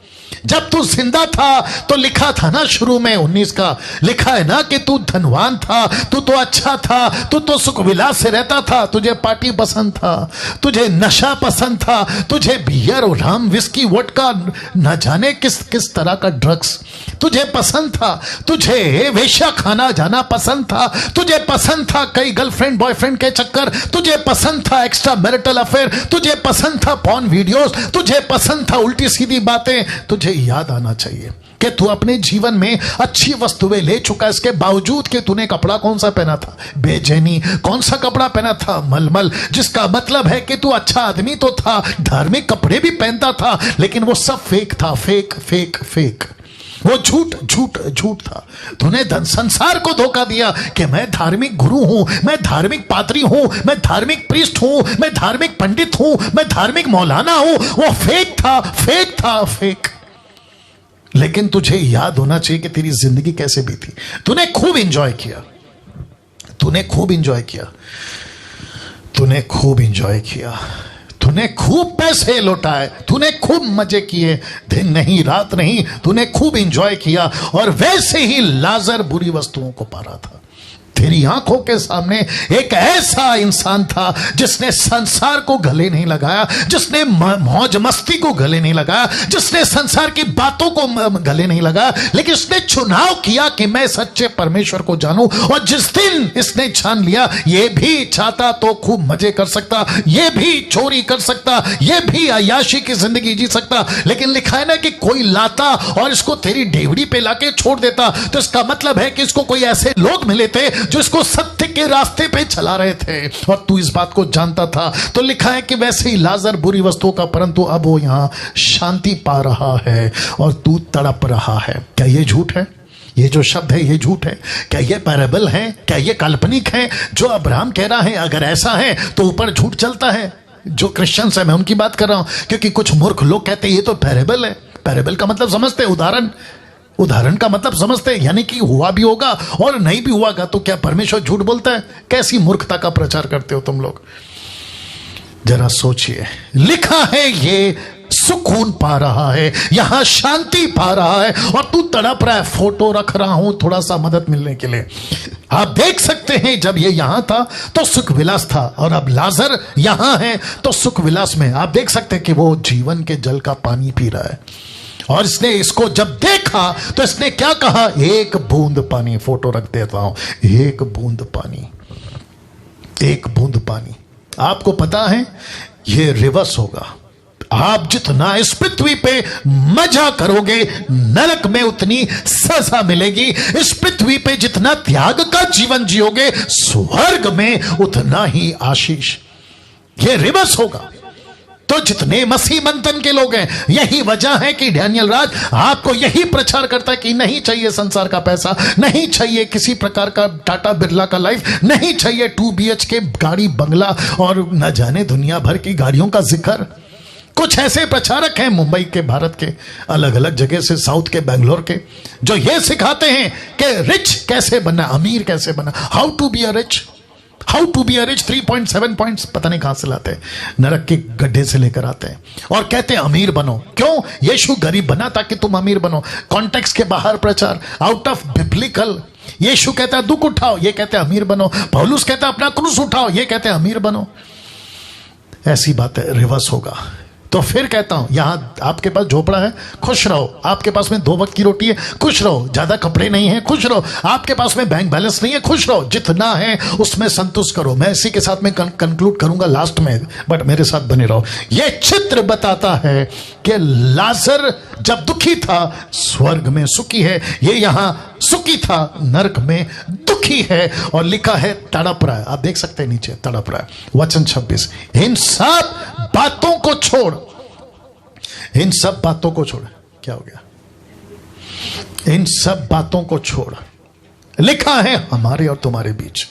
जब तू जिंदा था तो लिखा था ना शुरू में 19 का, लिखा है ना कि तू धनवान था, तू तो अच्छा था, तू तो सुख विलास से रहता था, तुझे पार्टी पसंद था, तुझे नशा पसंद था, तुझे बियर और राम विस्की वोडका न जाने किस किस तरह का ड्रग्स तुझे पसंद था, तुझे वेश्या खाना जाना पसंद था, तुझे पसंद था कई गर्लफ्रेंड बॉयफ्रेंड के चक्कर, तुझे पसंद था एक्स्ट्रा मैरिटल अफेयर, तुझे पसंद था पॉर्न वीडियोस, तुझे पसंद था उल्टी सीधी बातें। तुझे याद आना चाहिए कि तू अपने जीवन में अच्छी वस्तुएं ले चुका, इसके बावजूद कि तूने कपड़ा कौन सा पहना था, बेचैनी। कौन सा कपड़ा पहना था, मलमल, जिसका मतलब है कि तू अच्छा आदमी तो था, धार्मिक कपड़े भी पहनता था, लेकिन वो सब फेक था, फेक फेक फेक। वो झूठ झूठ झूठ था। तूने संसार को धोखा दिया कि मैं धार्मिक गुरु हूं, मैं धार्मिक पादरी हूं, मैं धार्मिक प्रीस्ट हूं, मैं धार्मिक पंडित हूं, मैं धार्मिक मौलाना हूं। वो फेक था, फेक था, फेक। लेकिन तुझे याद होना चाहिए कि तेरी जिंदगी कैसे बीती। तूने खूब एंजॉय किया, तूने खूब एंजॉय किया, तूने खूब एंजॉय किया, तूने खूब पैसे लौटाए, तूने खूब मजे किए, दिन नहीं रात नहीं, तूने खूब एंजॉय किया। और वैसे ही लाजर बुरी वस्तुओं को पा रहा था। तेरी आंखों के सामने एक ऐसा इंसान था जिसने संसार को गले नहीं लगाया, जिसने मौज मस्ती को गले नहीं लगाया, जिसने संसार की बातों को गले नहीं लगाया, लेकिन इसने चुनाव किया कि मैं सच्चे परमेश्वर को जानूं। और जिस दिन इसने जान लिया ये भी चाहता तो खूब मजे कर सकता, ये भी चोरी कर सकता, ये भी अय्याशी की जिंदगी जी सकता, लेकिन लिखा है ना कि कोई लाता और इसको तेरी डेवड़ी पे लाके छोड़ देता, तो इसका मतलब है कि इसको कोई ऐसे लोग मिले थे जो इसको सत्य के रास्ते पे चला रहे थे, और तू इस बात को जानता था। तो लिखा है कि वैसे ही लाजर बुरी वस्तुओं का, परंतु अब वो यहां शांति पा रहा है और तू तड़प रहा है। क्या ये झूठ है? ये जो शब्द है ये झूठ है? क्या ये पैराबल है? क्या ये काल्पनिक है जो अब्राहम कह रहा है? अगर ऐसा है तो ऊपर झूठ चलता है। जो क्रिश्चियंस है मैं उनकी बात कर रहा हूं, क्योंकि कुछ मूर्ख लोग कहते हैं ये तो पैराबल है। पैराबल का मतलब समझते हैं, उदाहरण। उदाहरण का मतलब समझते हैं, यानी कि हुआ भी होगा और नहीं भी हुआ। तो क्या परमेश्वर झूठ बोलता है? कैसी मूर्खता का प्रचार करते हो तुम लोग, जरा सोचिए। लिखा है ये सुकून पा रहा है, यहां शांति पा रहा है, और तू तड़प रहा है। फोटो रख रहा हूं थोड़ा सा मदद मिलने के लिए। आप देख सकते हैं जब ये यहां था तो सुख विलास था, और अब लाजर यहां है तो सुख विलास में। आप देख सकते हैं कि वो जीवन के जल का पानी पी रहा है। और इसने इसको जब देखा तो इसने क्या कहा? एक बूंद पानी। फोटो रख देता हूं, एक बूंद पानी, एक बूंद पानी। आपको पता है ये रिवर्स होगा। आप जितना इस पृथ्वी पे मजा करोगे, नरक में उतनी सजा मिलेगी। इस पृथ्वी पे जितना त्याग का जीवन जियोगे, स्वर्ग में उतना ही आशीष। ये रिवर्स होगा। तो जितने मसीह मंथन के लोग हैं, यही वजह है कि डैनियल राज आपको यही प्रचार करता है कि नहीं चाहिए संसार का पैसा, नहीं चाहिए किसी प्रकार का टाटा बिरला का लाइफ, नहीं चाहिए 2 BHK गाड़ी बंगला और न जाने दुनिया भर की गाड़ियों का जिक्र। कुछ ऐसे प्रचारक हैं मुंबई के, भारत के अलग अलग जगह से, साउथ के, बेंगलोर के, जो ये सिखाते हैं कि रिच कैसे बनना, अमीर कैसे बनना, how to be a rich, how to be a rich. 3.7 points पता नहीं कहां से लाते हैं, नरक के गड्ढे से लेकर आते हैं, और कहते हैं अमीर बनो। क्यों? यीशु गरीब बना ताकि तुम अमीर बनो। कॉन्टेक्स्ट के बाहर प्रचार, आउट ऑफ बिब्लिकल। यीशु कहता है दुख उठाओ, ये कहते हैं अमीर बनो। पौलुस कहता है अपना क्रूस उठाओ, ये कहते हैं अमीर बनो। ऐसी बात है, रिवर्स होगा। तो फिर कहता हूं, यहां आपके पास झोपड़ा है, खुश रहो। आपके पास में 2 वक्त की रोटी है, खुश रहो। ज्यादा कपड़े नहीं है, खुश रहो। आपके पास में बैंक बैलेंस नहीं है, खुश रहो। जितना है उसमें संतुष्ट करो। मैं इसी के साथ में कंक्लूड करूंगा लास्ट में, बट मेरे साथ बने रहो। यह चित्र बताता है कि लाजर जब दुखी था स्वर्ग में सुखी है, ये यहां सुखी था नरक में दुखी है। और लिखा है तड़प रहा है। आप देख सकते हैं नीचे तड़प रहा है। वचन 26, इन सब बातों को छोड़, इन सब बातों को छोड़। क्या हो गया? इन सब बातों को छोड़। लिखा है हमारे और तुम्हारे बीच,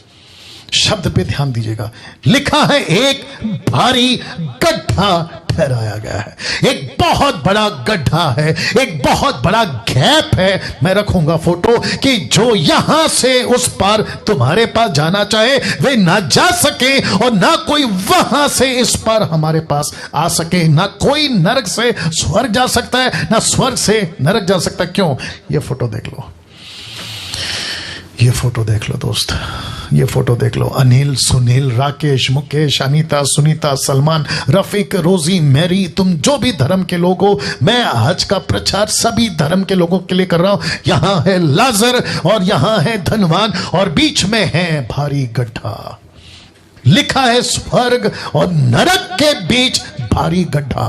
शब्द पे ध्यान दीजिएगा। लिखा है एक भारी गड्ढा ठहराया गया है। एक बहुत बड़ा गड्ढा है, एक बहुत बड़ा गैप है। मैं रखूंगा फोटो कि जो यहां से उस पार तुम्हारे पास जाना चाहे वे ना जा सके, और ना कोई वहां से इस पार हमारे पास आ सके। ना कोई नरक से स्वर्ग जा सकता है, ना स्वर्ग से नरक जा सकता। क्यों? ये फोटो देख लो, ये फोटो देख लो दोस्त, ये फोटो देख लो। अनिल, सुनील, राकेश, मुकेश, अनीता, सुनीता, सलमान, रफीक, रोजी, मैरी, तुम जो भी धर्म के लोग हो, मैं आज का प्रचार सभी धर्म के लोगों के लिए कर रहा हूं। यहां है लाजर और यहां है धनवान और बीच में है भारी गड्ढा। लिखा है स्वर्ग और नरक के बीच भारी गड्ढा।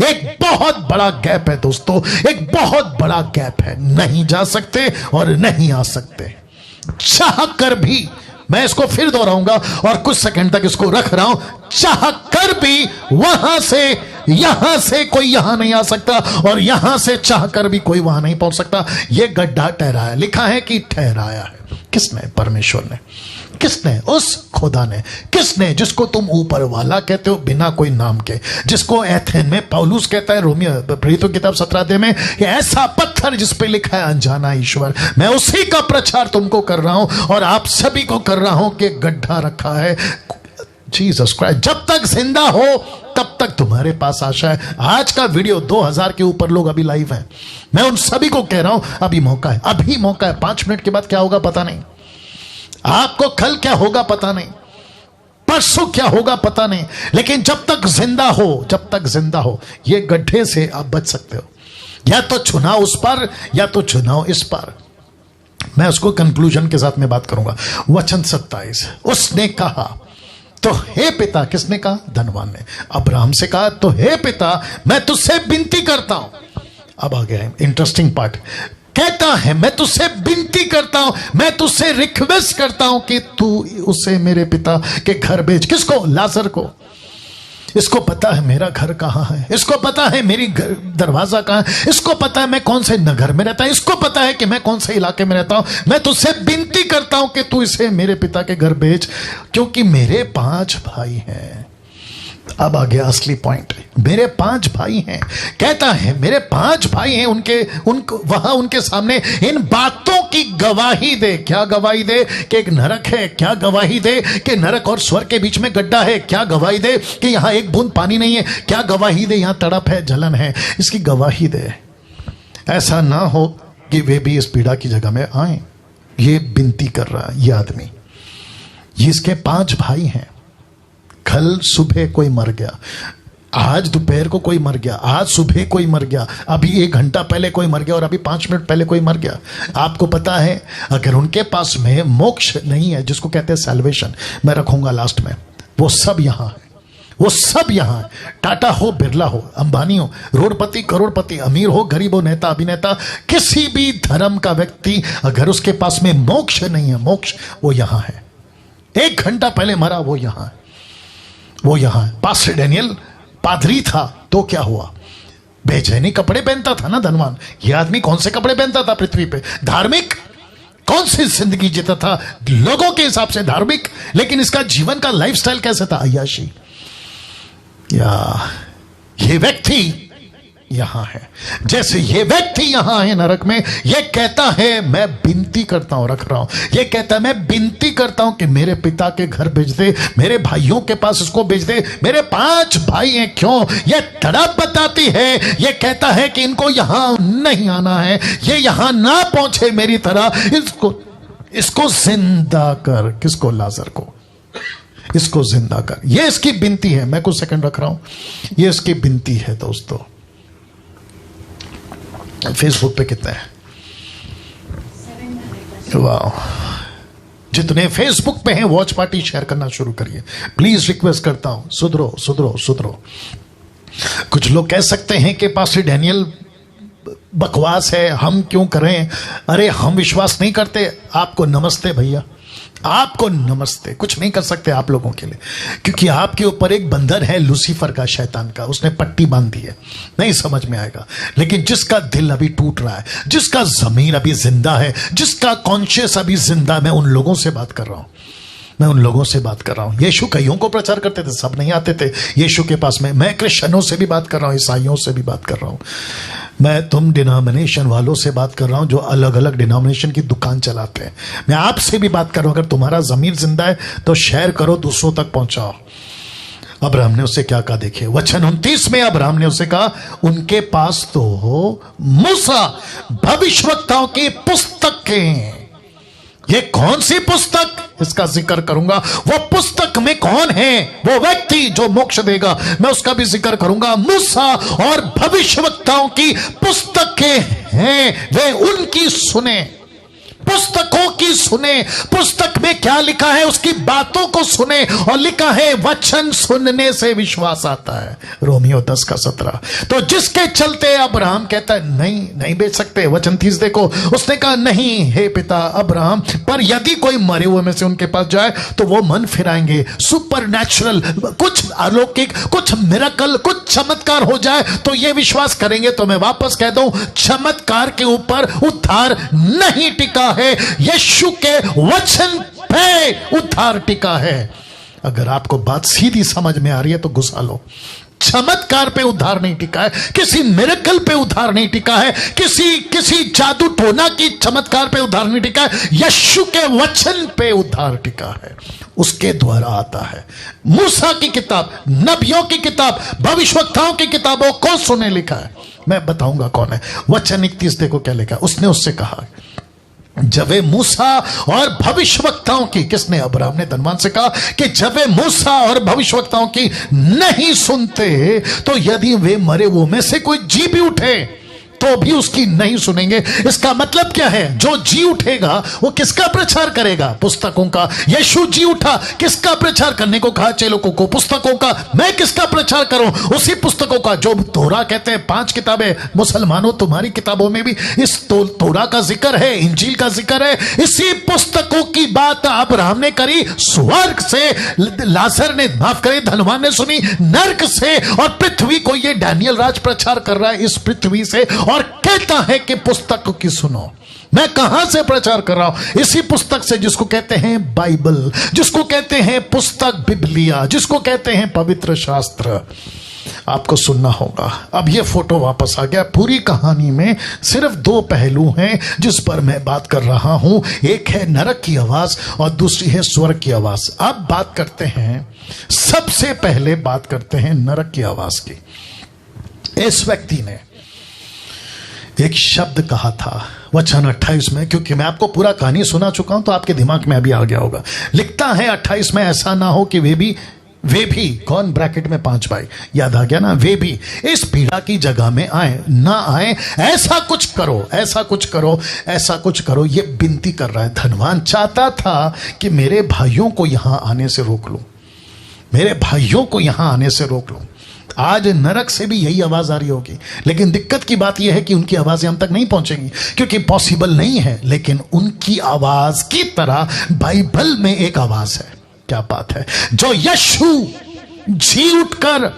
एक बहुत बड़ा गैप है दोस्तों, एक बहुत बड़ा गैप है। नहीं जा सकते और नहीं आ सकते। चाह कर भी, मैं इसको फिर दोहराऊंगा और कुछ सेकंड तक इसको रख रहा हूं, चाह कर भी वहां से कोई यहां नहीं आ सकता और यहां से चाह कर भी कोई वहां नहीं पहुंच सकता। यह गड्ढा ठहराया, लिखा है कि ठहराया है। किसने? परमेश्वर ने। किसने? उस खुदा ने। किसने? जिसको तुम ऊपर वाला कहते हो बिना कोई नाम के, जिसको एथेन में पौलुस कहता है, रोमियो प्रेरितों की किताब 17 अध्याय में, कि ऐसा पत्थर जिस पे लिखा है अनजाना ईश्वर। मैं उसी का प्रचार तुमको कर रहा हूं और आप सभी को कर रहा हूं कि गड्ढा रखा है जीसस क्राइस्ट। जब तक जिंदा हो तब तक तुम्हारे पास आशा है। आज का वीडियो 2000 के ऊपर लोग अभी लाइव हैं। मैं उन सभी को कह रहा हूं अभी मौका है, अभी मौका है। 5 मिनट के बाद क्या होगा पता नहीं, आपको कल क्या होगा पता नहीं, परसों क्या होगा पता नहीं, लेकिन जब तक जिंदा हो, जब तक जिंदा हो, ये गड्ढे से आप बच सकते हो। या तो चुनाव उस पर या तो चुनाव इस पर। मैं उसको कंक्लूजन के साथ में बात करूंगा। वचन 27, उसने कहा तो हे पिता, किसने कहा? धनवान ने। अब्राहम से कहा तो हे पिता, मैं तुझसे विनती करता हूं। अब आ गया इंटरेस्टिंग पार्ट। कहता है मैं तुझसे विनती करता हूं, मैं तुझसे रिक्वेस्ट करता हूं कि तू उसे मेरे पिता के घर भेज। किसको? लाजर को। इसको पता है मेरा घर कहां है, इसको पता है मेरी दरवाजा कहां है, इसको पता है मैं कौन से नगर में रहता हूं, इसको पता है कि मैं कौन से इलाके में रहता हूं। मैं तुझसे विनती करता हूं कि तू इसे मेरे पिता के घर भेज, क्योंकि मेरे 5 भाई हैं। अब आ गया असली पॉइंट। मेरे 5 भाई हैं। कहता है मेरे 5 भाई हैं, वहां उनके सामने इन बातों की गवाही दे। क्या गवाही दे? कि एक नरक है। क्या गवाही दे? कि नरक और स्वर्ग के बीच में गड्ढा है। क्या गवाही दे? कि यहां एक बूंद पानी नहीं है। क्या गवाही दे? यहां तड़प है, जलन है। इसकी गवाही दे। ऐसा ना हो कि वे भी इस पीड़ा की जगह में आए। ये विनती कर रहा है ये आदमी। ये इसके 5 भाई हैं। कल सुबह कोई मर गया, आज दोपहर को कोई मर गया, आज सुबह कोई मर गया, अभी 1 घंटा पहले कोई मर गया और अभी 5 मिनट पहले कोई मर गया। आपको पता है अगर उनके पास में मोक्ष नहीं है, जिसको कहते हैं सैल्वेशन, मैं रखूंगा लास्ट में, वो सब यहां है। वो सब यहां है। टाटा हो, बिरला हो, अंबानी हो, रोडपति, करोड़पति, अमीर हो, गरीब हो, नेता, अभिनेता, किसी भी धर्म का व्यक्ति अगर उसके पास में मोक्ष नहीं है, मोक्ष वो यहां है। 1 घंटा पहले मरा वो यहां है, वो यहां है। पास्टर डैनियल पादरी था तो क्या हुआ? बेचैनी कपड़े पहनता था ना धनवान। यह आदमी कौन से कपड़े पहनता था पृथ्वी पे? धार्मिक। कौन सी जिंदगी जीता था? लोगों के हिसाब से धार्मिक, लेकिन इसका जीवन का लाइफस्टाइल कैसा था? अय्याशी। या ये व्यक्ति यहां है, जैसे ये व्यक्ति यहां है नरक में। ये कहता है मैं विनती करता हूं, रख रहा हूं, ये कहता है मैं विनती करता हूं कि मेरे पिता के घर भेज दे, मेरे भाइयों के पास इसको भेज दे। मेरे 5 भाई हैं। क्यों? ये तड़प बताती है। ये कहता है कि इनको यहां नहीं आना है, ये यहां ना पहुंचे मेरी तरह। इसको जिंदा कर। किसको? लाजर को। इसको जिंदा कर। ये इसकी विनती है। मैं कुछ सेकंड रख रहा हूं। ये इसकी विनती है दोस्तों। फेसबुक पे कितने हैं? वाह, जितने फेसबुक पे हैं वॉच पार्टी शेयर करना शुरू करिए प्लीज। रिक्वेस्ट करता हूं, सुधरो सुधरो सुधरो। कुछ लोग कह सकते हैं कि पास्टर डैनियल बकवास है, हम क्यों करें? अरे हम विश्वास नहीं करते। आपको नमस्ते भैया, आपको नमस्ते। कुछ नहीं कर सकते आप लोगों के लिए, क्योंकि आपके ऊपर एक बंधन है लूसीफर का, शैतान का। उसने पट्टी बांध दी है, नहीं समझ में आएगा। लेकिन जिसका दिल अभी टूट रहा है, जिसका जमीर अभी जिंदा है, जिसका कॉन्शियस अभी जिंदा, मैं उन लोगों से बात कर रहा हूं। मैं उन लोगों से बात कर रहा हूं। यीशु कईयों को प्रचार करते थे, सब नहीं आते थे यीशु के पास में। मैं क्रिश्चियनों से भी बात कर रहा हूं, ईसाइयों से भी बात कर रहा हूं, मैं तुम डिनोमिनेशन वालों से बात कर रहा हूं जो अलग अलग डिनोमिनेशन की दुकान चलाते हैं। मैं आपसे भी बात कर रहा हूं, अगर तुम्हारा ज़मीर जिंदा है तो शेयर करो, दूसरों तक पहुंचाओ। अब्राहम ने उससे क्या कहा, देखिए वचन 29 में अब्राहम ने उससे कहा, उनके पास तो मूसा भविष्यवक्ताओं की पुस्तकें। ये कौन सी पुस्तक, इसका जिक्र करूंगा। वो पुस्तक में कौन है, वो व्यक्ति जो मोक्ष देगा, मैं उसका भी जिक्र करूंगा। मूसा और भविष्यवक्ताओं की पुस्तकें हैं, वे उनकी सुने, पुस्तकों की सुने। पुस्तक में क्या लिखा है उसकी बातों को सुने, और लिखा है वचन सुनने से विश्वास आता है, रोमियो 10:17। तो जिसके चलते अब्राहम कहता है नहीं नहीं बेच सकते। वचन 30 देखो, उसने कहा नहीं हे पिता अब्राहम, पर यदि कोई मरे हुए में से उनके पास जाए तो वो मन फिराएंगे। सुपर नेचुरल, कुछ अलौकिक, कुछ मिरेकल, कुछ चमत्कार हो जाए तो ये विश्वास करेंगे। तो मैं वापस कह दूं, चमत्कार के ऊपर उद्धार नहीं टिका है, यीशु के वचन पे उद्धार टिका है। अगर आपको बात सीधी समझ में आ रही है तो घुसा लो। चमत्कार पे उद्धार नहीं टिका है, किसी मिरेकल पे उद्धार नहीं टिका है, किसी जादू टोना की चमत्कार पे उद्धार नहीं टिका है, यीशु के वचन पे उद्धार टिका है। उसके द्वारा आता है। मूसा की किताब, नबियों की किताब, भविष्यवक्ताओं की किताबों को सुने लिखा है। मैं बताऊंगा कौन है। वचन 31 देखो क्या लिखा है। उसने उससे कहा, जब वे मूसा और भविष्यवक्ताओं की, किसने, अब्राहम ने धनवान से कहा कि जब वे मूसा और भविष्यवक्ताओं की नहीं सुनते तो यदि वे मरे हुए में से कोई जी भी उठे तो भी उसकी नहीं सुनेंगे। इसका मतलब क्या है, जो जी उठेगा वो किसका प्रचार करेगा, पुस्तकों का। यीशु जी उठा, किसका प्रचार करने को कहा, चेलों को, पुस्तकों का। मैं किसका प्रचार करूं, उसी पुस्तकों का। जो तोरा कहते हैं 5 किताबें, मुसलमानों तुम्हारी किताबों में भी इस तोरा का जिक्र है, इंजील का जिक्र है। इसी पुस्तकों की बात अब्राहम ने करी, स्वर्ग से लाजर ने, माफ करे, धनवान ने सुनी, नरक से, और पृथ्वी को ये डैनियल राज प्रचार कर रहा है इस पृथ्वी से, और कहता है कि पुस्तक की सुनो। मैं कहां से प्रचार कर रहा हूं, इसी पुस्तक से, जिसको कहते हैं बाइबल, जिसको कहते हैं पुस्तक बिबलिया, जिसको कहते हैं पवित्र शास्त्र। आपको सुनना होगा। अब ये फोटो वापस आ गया। पूरी कहानी में सिर्फ 2 पहलू हैं जिस पर मैं बात कर रहा हूं, एक है नरक की आवाज और दूसरी है स्वर्ग की आवाज। अब बात करते हैं, सबसे पहले बात करते हैं नरक की आवाज की। इस व्यक्ति ने एक शब्द कहा था वचन 28 में, क्योंकि मैं आपको पूरा कहानी सुना चुका हूं तो आपके दिमाग में अभी आ गया होगा। लिखता है 28 में, ऐसा ना हो कि वे भी कौन, ब्रैकेट में 5 भाई, याद आ गया ना, वे भी इस पीड़ा की जगह में आए ना आए, ऐसा कुछ करो, ऐसा कुछ करो, ऐसा कुछ करो। ये विनती कर रहा है। धनवान चाहता था कि मेरे भाइयों को यहां आने से रोक लूं, मेरे भाइयों को यहां आने से रोक लूं। आज नरक से भी यही आवाज आ रही होगी, लेकिन दिक्कत की बात यह है कि उनकी आवाजें हम तक नहीं पहुंचेंगी, क्योंकि पॉसिबल नहीं है। लेकिन उनकी आवाज की तरह बाइबल में एक आवाज है, क्या बात है, जो यीशु जी उठकर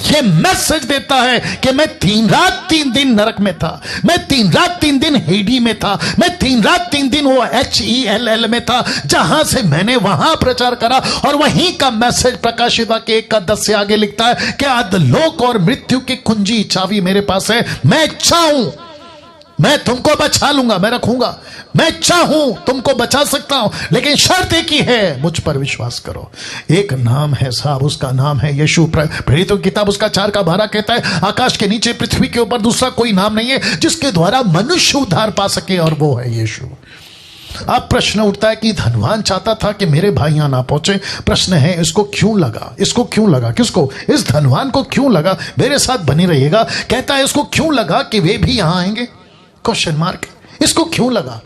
ये मैसेज देता है कि मैं 3 रात 3 दिन नरक में था, मैं 3 रात 3 दिन हेडी में था, मैं 3 रात 3 दिन वो HELL में था, जहां से मैंने वहां प्रचार करा। और वहीं का मैसेज प्रकाशित वाक्य 1:10 से आगे लिखता है कि अधोलोक और मृत्यु की कुंजी चाबी मेरे पास है, मैं चाहूं मैं तुमको बचा लूंगा, मैं रखूंगा, मैं चाहूं तुमको बचा सकता हूं, लेकिन शर्त एक ही है, मुझ पर विश्वास करो। एक नाम है साहब, उसका नाम है यीशु। प्रेरितों की किताब उसका 4:12 कहता है, आकाश के नीचे पृथ्वी के ऊपर दूसरा कोई नाम नहीं है जिसके द्वारा मनुष्य उद्धार पा सके, और वो है यीशु। अब प्रश्न उठता है कि धनवान चाहता था कि मेरे भाई यहां ना पहुंचे। प्रश्न है, इसको क्यों लगा, इसको क्यों लगा, किसको, इस धनवान को क्यों लगा, मेरे साथ बनी रहिएगा। कहता है इसको क्यों लगा कि वे भी यहां आएंगे, क्वेश्चन मार्क। इसको क्यों लगा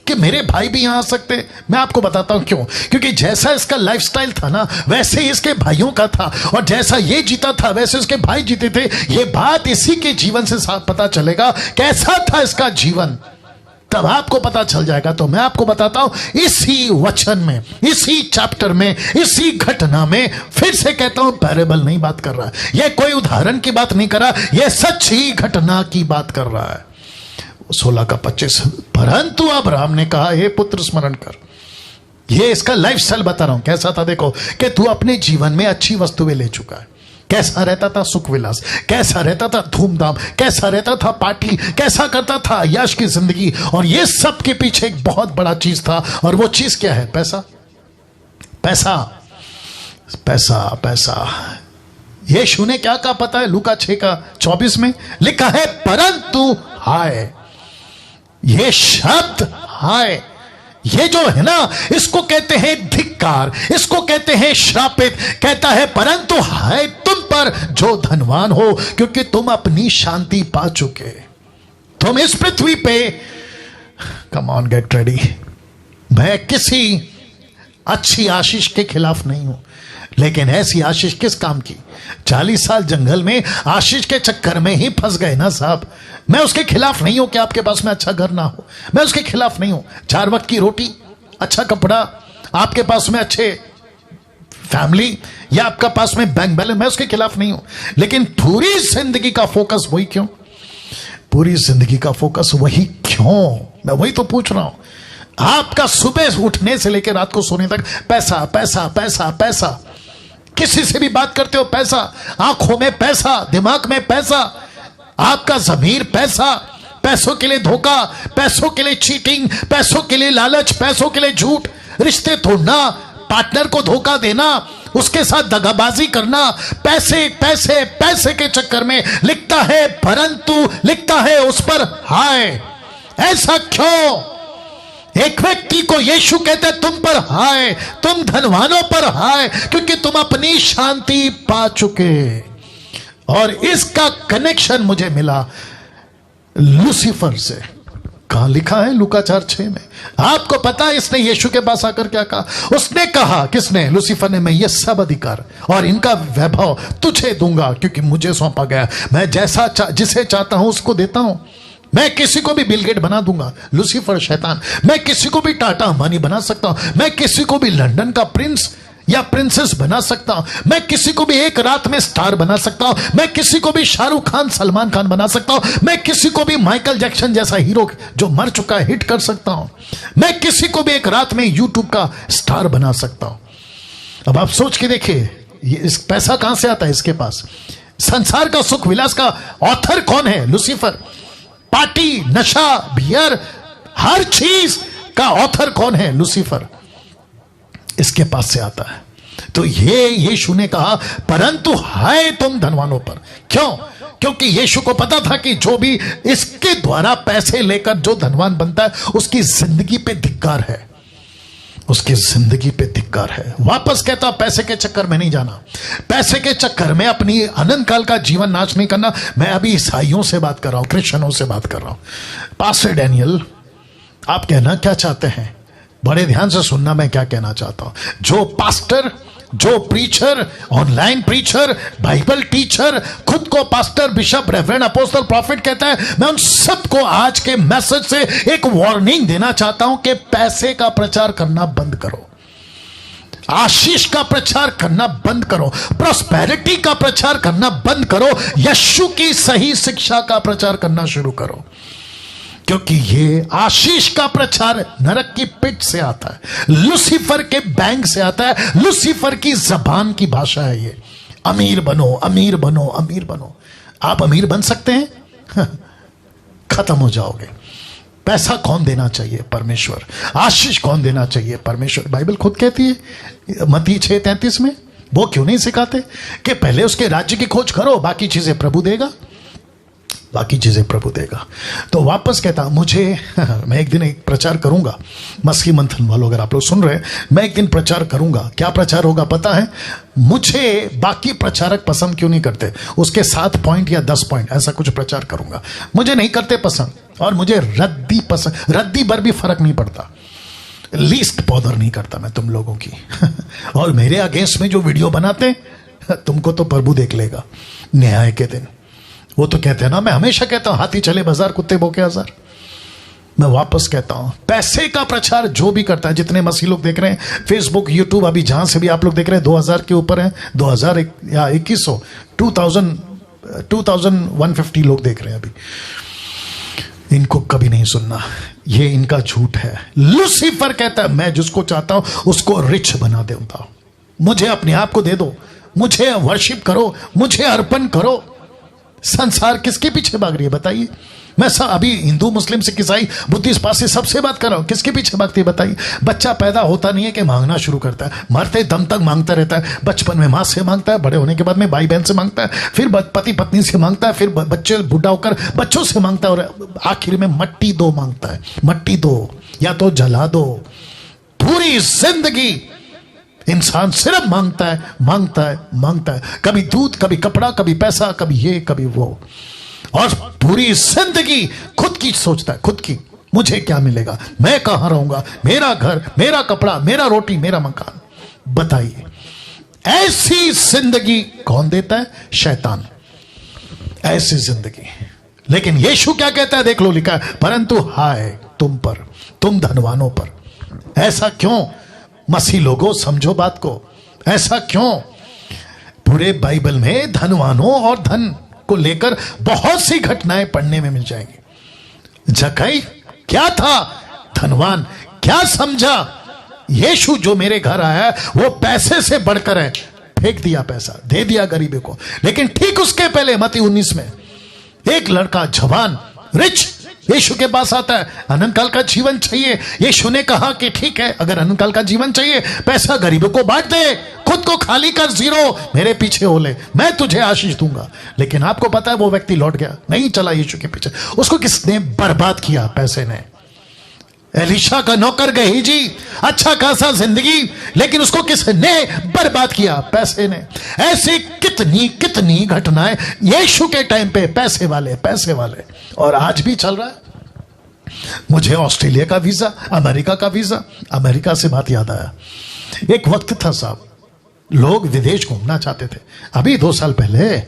कि मेरे भाई भी यहां आ सकते। मैं आपको बताता हूं क्यों। क्योंकि जैसा इसका लाइफस्टाइल था ना, वैसे ही इसके भाइयों का था, और जैसा ये जीता था वैसे उसके भाई जीते थे। ये बात इसी के जीवन से साथ पता चलेगा, कैसा था इसका जीवन, तब आपको पता चल जाएगा। तो मैं आपको बताता हूं, इसी वचन में, इसी चैप्टर में, इसी घटना में, फिर से कहता हूं, पैरेबल नहीं बात कर रहा है, यह कोई उदाहरण की बात नहीं कर रहा, यह सच्ची घटना की बात कर रहा है। 16 का 25, परंतु अब्राहम ने कहा, हे पुत्र स्मरण कर, ये इसका लाइफस्टाइल बता रहा हूं कैसा था। देखो कि तू अपने जीवन में अच्छी वस्तुएं ले चुका है, कैसा रहता था सुख विलास, कैसा रहता था धूमधाम, कैसा रहता था पार्टी, कैसा करता था यश की जिंदगी। और ये सब के पीछे एक बहुत बड़ा चीज था, और वो चीज क्या है? पैसा, पैसा, पैसा, पैसा। यीशु ने क्या कहा पता है? लूका 6:24 में लिखा है, परंतु हाय, ये शब्द हाय, ये जो है ना, इसको कहते हैं धिक्कार, इसको कहते हैं श्रापित। कहता है परंतु हाय तुम पर जो धनवान हो, क्योंकि तुम अपनी शांति पा चुके। तुम इस पृथ्वी पे, कम ऑन गेट रेडी। मैं किसी अच्छी आशीष के खिलाफ नहीं हूं, लेकिन ऐसी आशीष किस काम की? 40 साल जंगल में आशीष के चक्कर में ही फंस गए ना साहब। मैं उसके खिलाफ नहीं हूं कि आपके पास में अच्छा घर ना हो, मैं उसके खिलाफ नहीं हूं। 4 वक्त की रोटी, अच्छा कपड़ा, आपके पास में अच्छे फैमिली, या आपका पास में बैंक बैलेंस, मैं उसके खिलाफ नहीं हूं। लेकिन पूरी जिंदगी का फोकस वही क्यों? पूरी जिंदगी का फोकस वही क्यों? मैं वही तो पूछ रहा हूं। आपका सुबह उठने से लेकर रात को सोने तक पैसा, पैसा, पैसा, पैसा। किसी से भी बात करते हो पैसा, आंखों में पैसा, दिमाग में पैसा, आपका ज़मीर पैसा, पैसों के लिए धोखा, पैसों के लिए चीटिंग, पैसों के लिए लालच, पैसों के लिए झूठ, रिश्ते तोड़ना, पार्टनर को धोखा देना, उसके साथ दगाबाजी करना, पैसे पैसे पैसे के चक्कर में। लिखता है परंतु, लिखता है उस पर हाय। ऐसा क्यों? एक व्यक्ति को यीशु कहते हैं तुम पर हाय, तुम धनवानों पर हाय, क्योंकि तुम अपनी शांति पा चुके। और इसका कनेक्शन मुझे मिला लूसीफर से। कहां लिखा है? लूका 4:6 में। आपको पता है इसने यीशु के पास आकर क्या कहा? उसने कहा, किसने? लूसीफर ने, मैं ये सब अधिकार और इनका वैभव तुझे दूंगा, क्योंकि मुझे सौंपा गया। मैं जैसा जिसे चाहता हूं उसको देता हूं। मैं किसी को भी बिल गेट बना दूंगा, लूसीफर शैतान। मैं किसी को भी टाटा अंबानी बना सकता हूं। मैं किसी को भी लंदन का प्रिंस या प्रिंसेस बना सकता हूं। मैं किसी को भी एक रात में स्टार बना सकता हूं। मैं किसी को भी शाहरुख खान, सलमान खान बना सकता हूं। मैं किसी को भी माइकल जैक्सन जैसा हीरो जो मर चुका है हिट कर सकता हूं। मैं किसी को भी एक रात में यूट्यूब का स्टार बना सकता हूं। अब आप सोच के देखिए, इस पैसा कहां से आता है इसके पास? संसार का सुख विलास का ऑथर कौन है? लूसीफर। पार्टी, नशा, बियर, हर चीज का ऑथर कौन है? लूसीफर। इसके पास से आता है। तो ये यीशु ने कहा परंतु हाय तुम धनवानों पर। क्यों? क्योंकि यीशु को पता था कि जो भी इसके द्वारा पैसे लेकर जो धनवान बनता है उसकी जिंदगी पे धिक्कार है, उसकी जिंदगी पे धिक्कार है। वापस कहता पैसे के चक्कर में नहीं जाना, पैसे के चक्कर में अपनी अनंत काल का जीवन नाश नहीं करना। मैं अभी ईसाइयों से बात कर रहा हूं, क्रिश्चियनों से बात कर रहा हूं। पास्टर डैनियल, आप कहना क्या चाहते हैं? बड़े ध्यान से सुनना मैं क्या कहना चाहता हूं। जो पास्टर, जो preacher, online preacher, Bible teacher, खुद को pastor, bishop, reverend, apostle, profit कहता है, मैं उन सबको आज के मैसेज से एक वार्निंग देना चाहता हूं कि पैसे का प्रचार करना बंद करो, आशीष का प्रचार करना बंद करो, प्रॉस्पेरिटी का प्रचार करना बंद करो, यीशु की सही शिक्षा का प्रचार करना शुरू करो। क्योंकि ये आशीष का प्रचार नरक की पिट से आता है, लूसीफर के बैंक से आता है, लूसीफर की जबान की भाषा है ये। अमीर बनो, अमीर बनो, अमीर बनो। आप अमीर बन सकते हैं? खत्म हो जाओगे। पैसा कौन देना चाहिए? परमेश्वर। आशीष कौन देना चाहिए? परमेश्वर। बाइबल खुद कहती है मत्ती 6:33 में, वो क्यों नहीं सिखाते कि पहले उसके राज्य की खोज करो, बाकी चीजें प्रभु देगा, बाकी चीजें प्रभु देगा। तो वापस कहता मुझे मैं एक दिन एक प्रचार करूंगा, मस्की मंथन वालों अगर आप लोग सुन रहे हैं, मैं एक दिन प्रचार करूंगा। क्या प्रचार होगा पता है? मुझे बाकी प्रचारक पसंद क्यों नहीं करते, उसके 7 पॉइंट या 10 पॉइंट ऐसा कुछ प्रचार करूंगा। मुझे नहीं करते पसंद, और मुझे रद्दी पसंद, रद्दी भर भी फर्क नहीं पड़ता, लीस्ट बॉदर नहीं करता मैं तुम लोगों की। और मेरे अगेंस्ट में जो वीडियो बनाते तुमको तो प्रभु देख लेगा न्याय के दिन। वो तो कहते हैं ना, मैं हमेशा कहता हूं हाथी चले बाजार, कुत्ते भौंके हजार। मैं वापस कहता हूं पैसे का प्रचार जो भी करता है, जितने मसीह लोग देख रहे हैं फेसबुक, यूट्यूब, अभी जहां से भी आप लोग देख रहे हैं 2000 के ऊपर है, 2000 या 2100, 2150 लोग देख रहे हैं अभी। इनको कभी नहीं सुनना, ये इनका झूठ है। लूसीफर कहता है मैं जिसको चाहता हूं उसको रिच बना देता हूं, मुझे अपने आप को दे दो, मुझे वर्शिप करो, मुझे अर्पण करो। संसार किसके पीछे भाग रही है बताइए? मैं सब अभी हिंदू मुस्लिम सिख ईसाई बुद्धिस्ट पारसी सबसे बात कर रहा हूं, किसके पीछे भागती है बताइए? बच्चा पैदा होता नहीं है कि मांगना शुरू करता है, मरते दम तक मांगता रहता है। बचपन में माँ से मांगता है, बड़े होने के बाद में भाई बहन से मांगता है, फिर पति पत्नी से मांगता है, फिर बच्चे बूढ़ा होकर बच्चों से मांगता है, और आखिर में मट्टी दो मांगता है। मट्टी दो या तो जला दो। पूरी जिंदगी इंसान सिर्फ मांगता है, मांगता है, मांगता है। कभी दूध, कभी कपड़ा, कभी पैसा, कभी ये कभी वो, और पूरी जिंदगी खुद की सोचता है, खुद की, मुझे क्या मिलेगा, मैं कहां रहूंगा, मेरा घर, मेरा कपड़ा, मेरा रोटी, मेरा मकान। बताइए ऐसी जिंदगी कौन देता है? शैतान। ऐसी जिंदगी। लेकिन यीशु क्या कहता है देख लो, लिखा है परंतु हाय तुम पर, तुम धनवानों पर। ऐसा क्यों? मसीह लोगों समझो बात को, ऐसा क्यों? पूरे बाइबल में धनवानों और धन को लेकर बहुत सी घटनाएं पढ़ने में मिल जाएंगी। जक्कई क्या था? धनवान। क्या समझा? यीशु जो मेरे घर आया वो पैसे से बढ़कर है, फेंक दिया पैसा, दे दिया गरीबों को। लेकिन ठीक उसके पहले मत्ती 19 में एक लड़का जवान रिच यीशु के पास आता है, अनंत काल का जीवन चाहिए। यीशु ने कहा कि ठीक है, अगर अनंत काल का जीवन चाहिए, पैसा गरीबों को बांट दे, खुद को खाली कर, जीरो, मेरे पीछे हो ले, मैं तुझे आशीष दूंगा। लेकिन आपको पता है वो व्यक्ति लौट गया, नहीं चला यीशु के पीछे। उसको किसने बर्बाद किया? पैसे ने। एलीशा का नौकर गेहजी, अच्छा खासा जिंदगी, लेकिन उसको किसने बर्बाद किया? पैसे ने। ऐसी कितनी कितनी घटनाएं यीशु के टाइम पे, पैसे वाले, पैसे वाले, और आज भी चल रहा है। मुझे ऑस्ट्रेलिया का वीजा, अमेरिका का वीजा, अमेरिका से बात याद आया। एक वक्त था साहब, लोग विदेश घूमना चाहते थे। अभी 2 साल पहले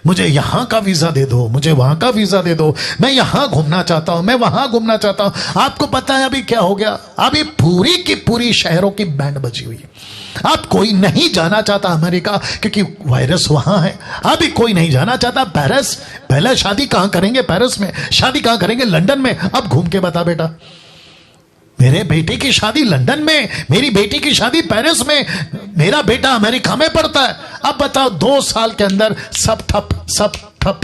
मुझे यहां का वीजा दे दो, मुझे वहां का वीजा दे दो, मैं यहां घूमना चाहता हूं, मैं वहां घूमना चाहता हूं। आपको पता है अभी क्या हो गया? अभी पूरी की पूरी शहरों की बैंड बजी हुई है। अब कोई नहीं जाना चाहता अमेरिका, क्योंकि वायरस वहां है। अभी कोई नहीं जाना चाहता पेरिस। पहले शादी कहां करेंगे? पेरिस में। शादी कहां करेंगे? लंदन में। अब घूम के बता बेटा, मेरे बेटे की शादी लंदन में, मेरी बेटी की शादी पेरिस में, मेरा बेटा अमेरिका में पढ़ता है। अब बताओ 2 साल के अंदर सब ठप, सब ठप,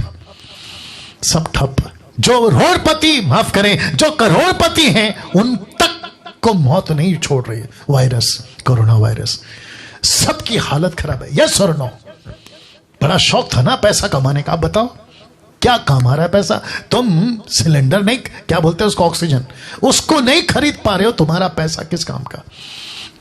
सब ठप। जो करोड़पति, माफ करें, जो करोड़पति हैं उन तक को मौत नहीं छोड़ रही है वायरस, कोरोना वायरस। सबकी हालत खराब है। यस और नो? बड़ा शौक था ना पैसा कमाने का। अब बताओ क्या काम आ रहा है पैसा? तुम सिलेंडर नहीं, क्या बोलते हैं उसको, ऑक्सीजन, उसको नहीं खरीद पा रहे हो। तुम्हारा पैसा किस काम का?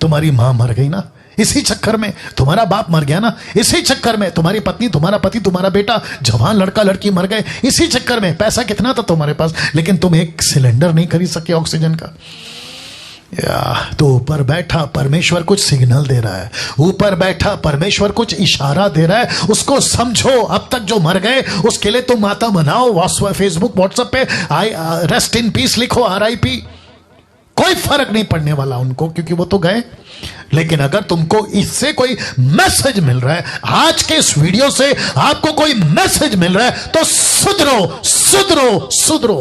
तुम्हारी मां मर गई ना, इसी चक्कर में। तुम्हारा बाप मर गया ना, इसी चक्कर में। तुम्हारी पत्नी, तुम्हारा पति, तुम्हारा बेटा, जवान लड़का लड़की मर गए, इसी चक्कर में। पैसा कितना था तुम्हारे पास, लेकिन तुम एक सिलेंडर नहीं खरीद सके ऑक्सीजन का। तो ऊपर बैठा परमेश्वर कुछ सिग्नल दे रहा है, ऊपर बैठा परमेश्वर कुछ इशारा दे रहा है, उसको समझो। अब तक जो मर गए उसके लिए तुम माता मनाओ, फेसबुक व्हाट्सएप पे रेस्ट इन पीस लिखो, RIP। कोई फर्क नहीं पड़ने वाला उनको, क्योंकि वो तो गए। लेकिन अगर तुमको इससे कोई मैसेज मिल रहा है, आज के इस वीडियो से आपको कोई मैसेज मिल रहा है, तो सुधरो, सुधरो, सुधरो,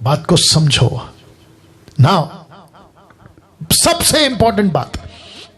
बात को समझो ना। सबसे इंपॉर्टेंट बात,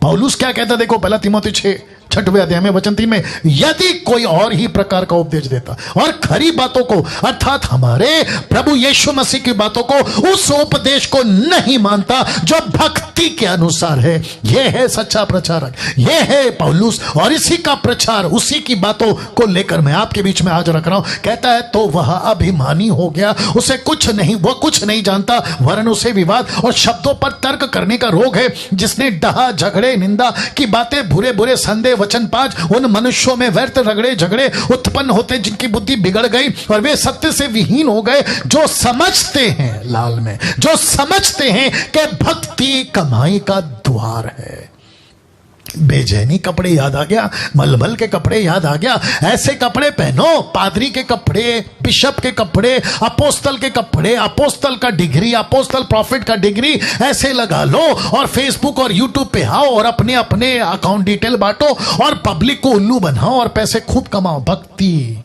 पौलुस क्या कहता देखो, 1 तीमुथियुस 6 अध्याय में वचन 3 में, यदि कोई और ही प्रकार का उपदेश देता और खरी बातों को, अर्थात हमारे प्रभु यीशु मसीह की बातों को, उस उपदेश को नहीं मानता जो भक्ति के अनुसार है, यह है सच्चा प्रचारक, यह है पौलुस। और इसी का प्रचार, उसी की बातों को लेकर मैं आपके बीच में आज रख रहा हूं। कहता है तो वह अभिमानी हो गया, उसे कुछ नहीं, वह कुछ नहीं जानता, वरन उसे विवाद और शब्दों पर तर्क करने का रोग है, जिसने डहा, झगड़े, निंदा की बातें, बुरे बुरे संदेह वचन पाज, उन मनुष्यों में व्यर्थ रगड़े झगड़े उत्पन्न होते जिनकी बुद्धि बिगड़ गई और वे सत्य से विहीन हो गए, जो समझते हैं, लाल में, जो समझते हैं कि भक्ति कमाई का द्वार है। बेचैनी कपड़े याद आ गया, मलमल के कपड़े याद आ गया। ऐसे कपड़े पहनो, पादरी के कपड़े, बिशप के कपड़े, अपोस्तल के कपड़े, अपोस्तल का डिग्री, अपोस्तल प्रॉफिट का डिग्री ऐसे लगा लो और फेसबुक और यूट्यूब पे आओ और अपने अपने अकाउंट डिटेल बांटो और पब्लिक को उल्लू बनाओ और पैसे खूब कमाओ। भक्ति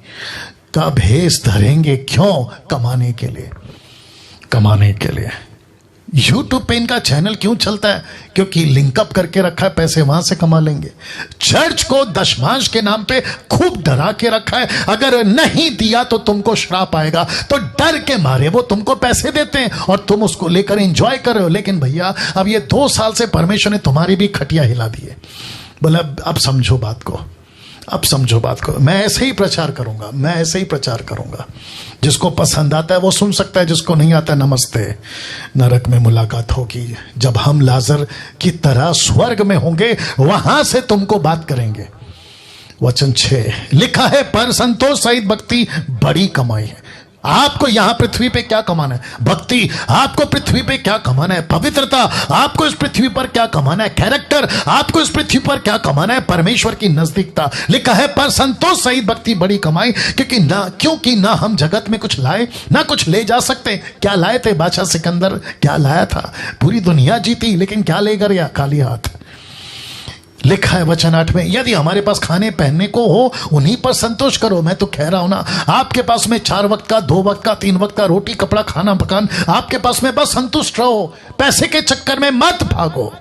का भेष धरेंगे। क्यों? कमाने के लिए, कमाने के लिए। यूट्यूब पे इनका चैनल क्यों चलता है? क्योंकि लिंकअप करके रखा है, पैसे वहां से कमा लेंगे। चर्च को दशमांश के नाम पे खूब डरा के रखा है, अगर नहीं दिया तो तुमको श्राप आएगा, तो डर के मारे वो तुमको पैसे देते हैं और तुम उसको लेकर एंजॉय कर रहे हो। लेकिन भैया अब ये 2 साल से परमेश्वर ने तुम्हारी भी खटिया हिला दी है। बोला अब समझो बात को, अब समझो बात को। मैं ऐसे ही प्रचार करूंगा, मैं ऐसे ही प्रचार करूंगा। जिसको पसंद आता है वो सुन सकता है, जिसको नहीं आता नमस्ते। नरक में मुलाकात होगी जब हम लाजर की तरह स्वर्ग में होंगे, वहां से तुमको बात करेंगे। वचन 6 लिखा है, पर संतोष सहित भक्ति बड़ी कमाई है। आपको यहां पृथ्वी पे क्या कमाना है? भक्ति। आपको पृथ्वी पे क्या कमाना है? पवित्रता। आपको इस पृथ्वी पर क्या कमाना है? कैरेक्टर। आपको इस पृथ्वी पर क्या कमाना है? परमेश्वर की नजदीकता। लिखा है, पर संतोष सहित भक्ति बड़ी कमाई, क्योंकि ना हम जगत में कुछ लाए ना कुछ ले जा सकते। क्या लाए थे? बादशाह सिकंदर क्या लाया था? पूरी दुनिया जीती, लेकिन क्या ले गया? खाली हाथ। लिखा है वचन 8 में, यदि हमारे पास खाने पहनने को हो उन्हीं पर संतोष करो। मैं तो कह रहा हूं ना, आपके पास में 4 वक्त का, 2 वक्त का, 3 वक्त का रोटी, कपड़ा, खाना, मकान आपके पास में, बस संतुष्ट रहो। पैसे के चक्कर में मत भागो,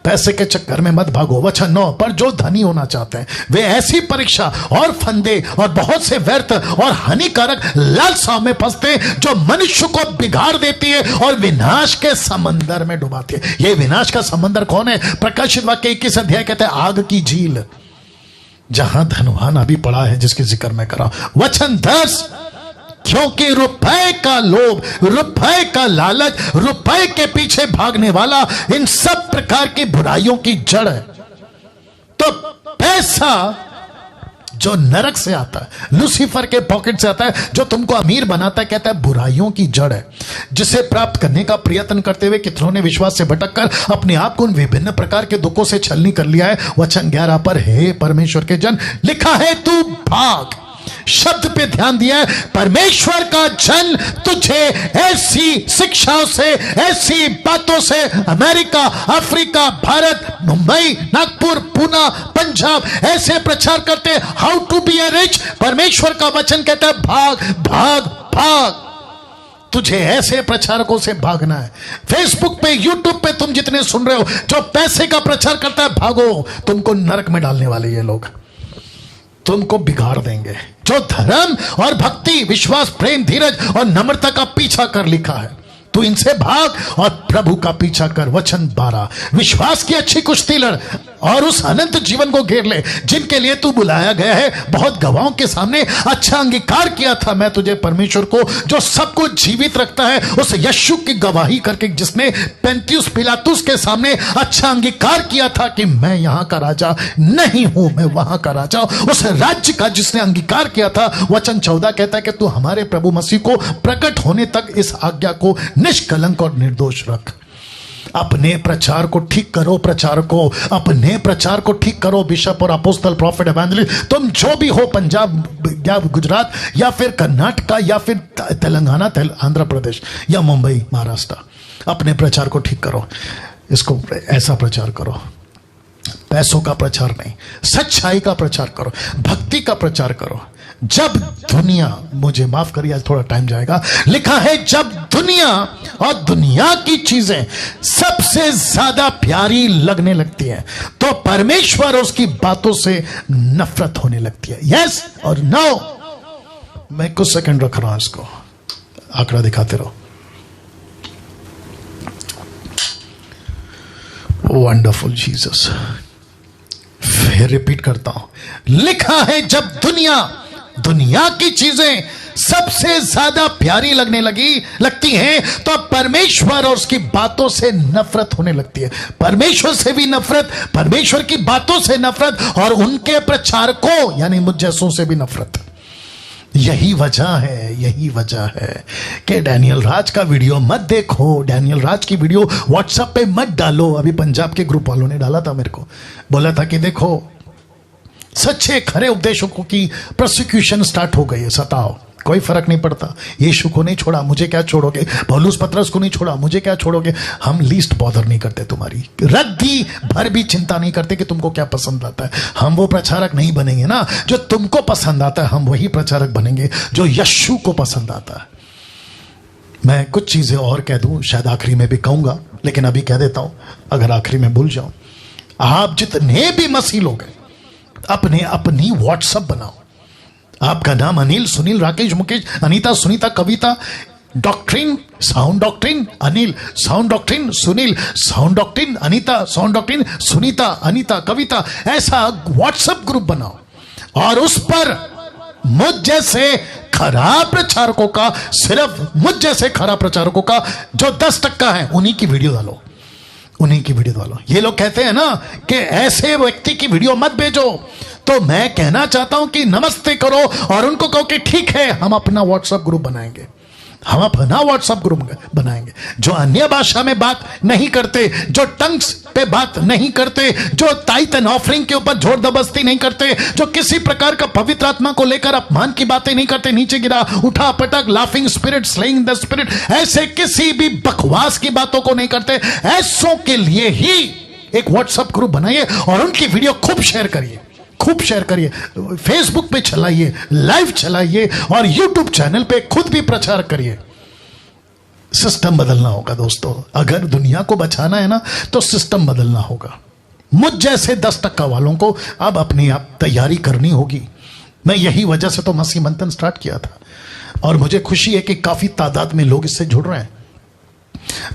पैसे के चक्कर में मत भागो। वचन 9, पर जो धनी होना चाहते हैं वे ऐसी परीक्षा और फंदे और बहुत से व्यर्थ और हानिकारक लालसाओं में फंसते जो मनुष्य को बिगाड़ देती है और विनाश के समंदर में डुबाती है। ये विनाश का समंदर कौन है? प्रकाशित वाक्य 21 अध्याय कहते हैं, आग की झील, जहां धनवान अभी पड़ा है, जिसकी जिक्र मैं कर रहा हूं। वचन 10, क्योंकि रुपए का लोभ, रुपए का लालच, रुपए के पीछे भागने वाला इन सब प्रकार की बुराइयों की जड़ है। तो पैसा जो नरक से आता है, लूसीफर के पॉकेट से आता है, जो तुमको अमीर बनाता है, कहता है बुराइयों की जड़ है, जिसे प्राप्त करने का प्रयत्न करते हुए कितनों ने विश्वास से भटककर अपने आप को उन विभिन्न प्रकार के दुखों से छलनी कर लिया है। वचन 11 पर, हे परमेश्वर के जन, लिखा है तू भाग। शब्द पे ध्यान दिया है, परमेश्वर का जन तुझे ऐसी शिक्षाओं से, ऐसी बातों से, अमेरिका, अफ्रीका, भारत, मुंबई, नागपुर, पूना, पंजाब, ऐसे प्रचार करते how to be a rich. परमेश्वर का वचन कहता है भाग भाग भाग। तुझे ऐसे प्रचारकों से भागना है। फेसबुक पे, यूट्यूब पे तुम जितने सुन रहे हो जो पैसे का प्रचार करता है, भागो। तुमको नरक में डालने वाले ये लोग, तुमको बिगाड़ देंगे। जो धर्म और भक्ति, विश्वास, प्रेम, धीरज और नम्रता का पीछा कर, लिखा है तू इनसे भाग और प्रभु का पीछा कर। वचन 12, विश्वास की अच्छी कुश्ती लड़ और उस अनंत जीवन को घेर ले जिनके लिए तू बुलाया गया है। बहुत गवाहों के सामने अच्छा अंगीकार किया था मैं तुझे, परमेश्वर को जो सब कुछ जीवित रखता है, उस यीशु की गवाही करके, जिसने पेंतियुस पिलातुस के सामने अच्छा अंगीकार किया था कि मैं यहां का राजा नहीं हूं, मैं वहां का राजा। उस राज्य का जिसने अंगीकार किया था। वचन 14 कहता है कि तू हमारे प्रभु मसीह को प्रकट होने तक इस आज्ञा को निष्कलंक और निर्दोष रख। अपने प्रचार को ठीक करो, प्रचार को, अपने प्रचार को ठीक करो। बिशप और अपोस्टल, प्रॉफिट, एवेंजलिस्ट, तुम जो भी हो, पंजाब या गुजरात या फिर कर्नाटका या फिर तेलंगाना, आंध्र प्रदेश या मुंबई, महाराष्ट्र, अपने प्रचार को ठीक करो। इसको ऐसा प्रचार करो, पैसों का प्रचार नहीं, सच्चाई का प्रचार करो, भक्ति का प्रचार करो। जब दुनिया, मुझे माफ करिए आज थोड़ा टाइम जाएगा, लिखा है जब दुनिया और दुनिया की चीजें सबसे ज्यादा प्यारी लगने लगती है तो परमेश्वर उसकी बातों से नफरत होने लगती है। यस और नो। मैं कुछ सेकंड रख रहा हूं, इसको आंकड़ा दिखाते रहो। Wonderful Jesus. फिर रिपीट करता हूं, लिखा है जब दुनिया की चीजें सबसे ज्यादा प्यारी लगने लगती हैं तो परमेश्वर और उसकी बातों से नफरत होने लगती है। परमेश्वर से भी नफरत, परमेश्वर की बातों से नफरत और उनके प्रचारकों यानी मुझ जैसों से भी नफरत। यही वजह है कि डैनियल राज का वीडियो मत देखो, डैनियल राज की वीडियो व्हाट्सएप पे मत डालो। अभी पंजाब के ग्रुप वालों ने डाला था, मेरे को बोला था कि देखो सच्चे खरे उपदेशकों की प्रोसिक्यूशन स्टार्ट हो गई है, सताओ, कोई फर्क नहीं पड़ता। यीशु को नहीं छोड़ा, मुझे क्या छोड़ोगे? पौलुस पतरस को नहीं छोड़ा, मुझे क्या छोड़ोगे? हम लीस्ट बॉदर नहीं करते तुम्हारी, रद्दी भर भी चिंता नहीं करते कि तुमको क्या पसंद आता है। हम वो प्रचारक नहीं बनेंगे ना जो तुमको पसंद आता है, हम वही प्रचारक बनेंगे जो यीशु को पसंद आता है। मैं कुछ चीजें और कह दूं, शायद आखिरी में भी कहूंगा, लेकिन अभी कह देता हूं, अगर आखिरी में भूल जाऊं। आप जितने भी मसीह लोग हैं, अपने अपनी व्हाट्सएप बनाओ। आपका नाम Anil, Sunil, Rakesh, Mukesh, Anita, Sunita, Kavita, doctrine, sound doctrine, Anil, sound doctrine, Sunil, sound doctrine, Anita, sound doctrine, Sunita, Anita, Kavita, ऐसा व्हाट्सएप ग्रुप बनाओ और उस पर मुझ जैसे खराब प्रचारकों का, सिर्फ मुझ जैसे खराब प्रचारकों का जो 10% है, उन्हीं की वीडियो डालो, उन्हीं की वीडियो डालो। ये लोग कहते हैं ना कि ऐसे व्यक्ति की वीडियो मत भेजो, तो मैं कहना चाहता हूं कि नमस्ते करो और उनको कहो कि ठीक है, हम अपना व्हाट्सएप ग्रुप बनाएंगे, हम अपना व्हाट्सएप ग्रुप बनाएंगे। जो अन्य भाषा में बात नहीं करते, जो टंग्स पे बात नहीं करते, जो टाइट एंड ऑफरिंग के ऊपर जोर जबरदस्ती नहीं करते, जो किसी प्रकार का पवित्र आत्मा को लेकर अपमान की बातें नहीं करते, नीचे गिरा, उठा पटक, laughing spirit, slaying the spirit, ऐसे किसी भी बकवास की बातों को नहीं करते, ऐसों के लिए ही एक व्हाट्सएप ग्रुप बनाइए और उनकी वीडियो खूब शेयर करिए, खूब शेयर करिए, फेसबुक पे चलाइए, लाइव चलाइए और यूट्यूब चैनल पे खुद भी प्रचार करिए। सिस्टम बदलना होगा दोस्तों, अगर दुनिया को बचाना है ना तो सिस्टम बदलना होगा। मुझ जैसे 10% वालों को अब अपनी आप तैयारी करनी होगी। मैं यही वजह से तो मसीह मंथन स्टार्ट किया था और मुझे खुशी है कि काफी तादाद में लोग इससे जुड़ रहे हैं।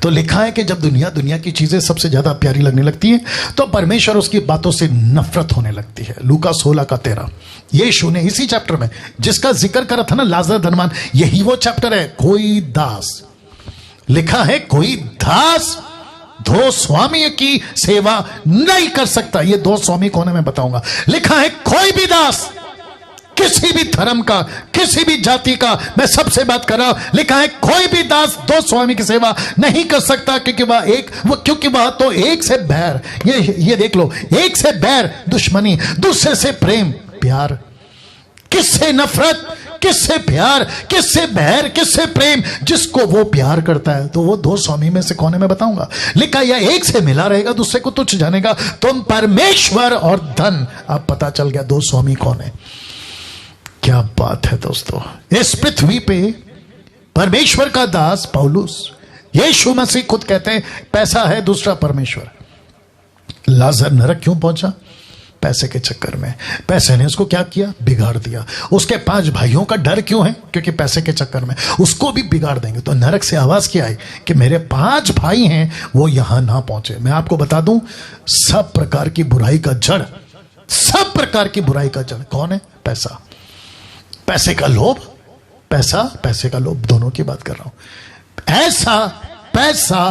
तो लिखा है कि जब दुनिया की चीजें सबसे ज्यादा प्यारी लगने लगती है तो परमेश्वर उसकी बातों से नफरत होने लगती है। लूका 16:13। यीशु ने इसी चैप्टर में जिसका जिक्र करा था ना, लाजर धनवान, यही वो चैप्टर है। कोई दास, लिखा है कोई दास दो स्वामी की सेवा नहीं कर सकता। ये दो स्वामी कौन है मैं बताऊंगा। लिखा है कोई भी दास, किसी भी धर्म का, किसी भी जाति का, मैं सबसे बात कर रहा हूं। लिखा है कोई भी दास दो स्वामी की सेवा नहीं कर सकता, क्योंकि वह तो एक से बैर, ये देख लो, एक से बैर दुश्मनी, दूसरे से प्रेम प्यार। किससे नफरत, किससे प्यार, किससे बैर, किससे प्रेम? जिसको वो प्यार करता है। तो वो दो स्वामी में से कौन है मैं बताऊंगा। लिखा यह एक से मिला रहेगा, दूसरे को तुच्छ जानेगा। तुम परमेश्वर और धन, अब पता चल गया दो स्वामी कौन है। क्या बात है दोस्तों। इस पृथ्वी पे परमेश्वर का दास पौलुस, यीशु मसीह खुद कहते हैं पैसा है दूसरा परमेश्वर। लाजर नरक क्यों पहुंचा? पैसे के चक्कर में। पैसे ने उसको क्या किया? बिगाड़ दिया। उसके 5 भाइयों का डर क्यों है? क्योंकि पैसे के चक्कर में उसको भी बिगाड़ देंगे। तो नरक से आवाज क्या आई कि मेरे 5 भाई हैं, वो यहां ना पहुंचे। मैं आपको बता दूं, सब प्रकार की बुराई का जड़, सब प्रकार की बुराई का जड़ कौन है? पैसा। पैसे का लोभ, पैसे का लोभ, दोनों की बात कर रहा हूं। ऐसा पैसा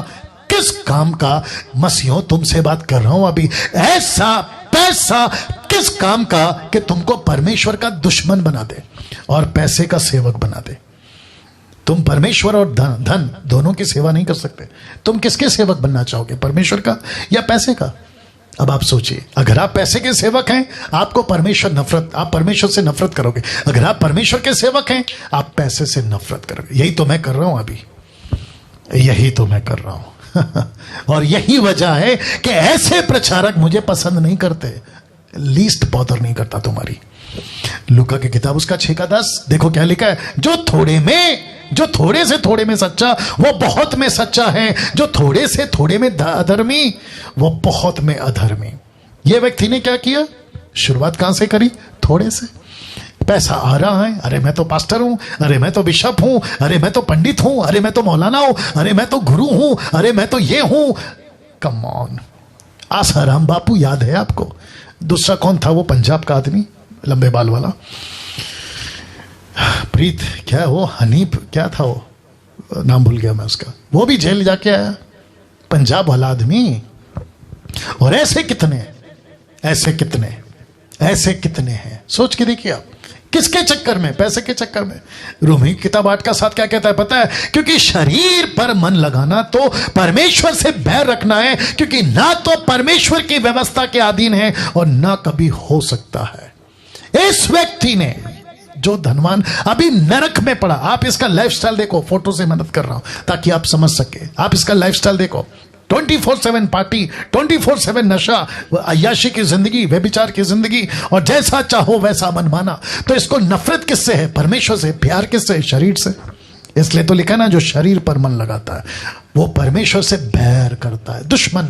किस काम का? मसीहों तुमसे बात कर रहा हूं अभी। ऐसा पैसा किस काम का कि तुमको परमेश्वर का दुश्मन बना दे और पैसे का सेवक बना दे। तुम परमेश्वर और धन दोनों की सेवा नहीं कर सकते। तुम किसके सेवक बनना चाहोगे, परमेश्वर का या पैसे का? अब आप सोचिए, अगर आप पैसे के सेवक हैं आपको परमेश्वर नफरत, आप परमेश्वर से नफरत करोगे। अगर आप परमेश्वर के सेवक हैं आप पैसे से नफरत करोगे। यही तो मैं कर रहा हूं अभी, यही तो मैं कर रहा हूं। और यही वजह है कि ऐसे प्रचारक मुझे पसंद नहीं करते। लीस्ट बॉदर नहीं करता तुम्हारी। लूका की किताब उसका 6:10 देखो क्या लिखा है। जो थोड़े से थोड़े में सच्चा वो बहुत में सच्चा है, जो थोड़े से थोड़े में अधर्मी वो बहुत में अधर्मी। ये व्यक्ति ने क्या किया? शुरुआत कहां से करी? थोड़े से। पैसा आ रहा है, अरे मैं तो पास्टर हूं, अरे मैं तो बिशप हूं, अरे मैं तो पंडित हूं, अरे मैं तो मौलाना हूं, अरे मैं तो गुरु हूं, अरे मैं तो ये हूं। Come on. आसाराम बापू याद है आपको? दूसरा कौन था वो पंजाब का आदमी, लंबे बाल वाला? प्रीत क्या वो, हनीफ क्या था वो, नाम भूल गया मैं उसका। वो भी जेल जाके आया, पंजाब वाला आदमी। और ऐसे कितने हैं, सोच के देखिए आप। किसके चक्कर में? पैसे के चक्कर में। रोमी किताब 8:7 क्या कहता है पता है? क्योंकि शरीर पर मन लगाना तो परमेश्वर से बैर रखना है, क्योंकि ना तो परमेश्वर की व्यवस्था के अधीन है और ना कभी हो सकता है। इस व्यक्ति ने जो धनवान अभी नरक में पड़ा, आप इसका लाइफस्टाइल देखो, फोटो से मदद कर रहा हूं ताकि आप समझ सके। आप इसका लाइफस्टाइल देखो, 24/7 पार्टी, 24/7 नशा, अय्याशी की जिंदगी, व्यभिचार की जिंदगी, और जैसा चाहो वैसा मनमाना। तो इसको नफरत किससे है? परमेश्वर से। प्यार किससे है? शरीर से। इसलिए तो लिखा ना, जो शरीर पर मन लगाता है वो परमेश्वर से बैर करता है, दुश्मन।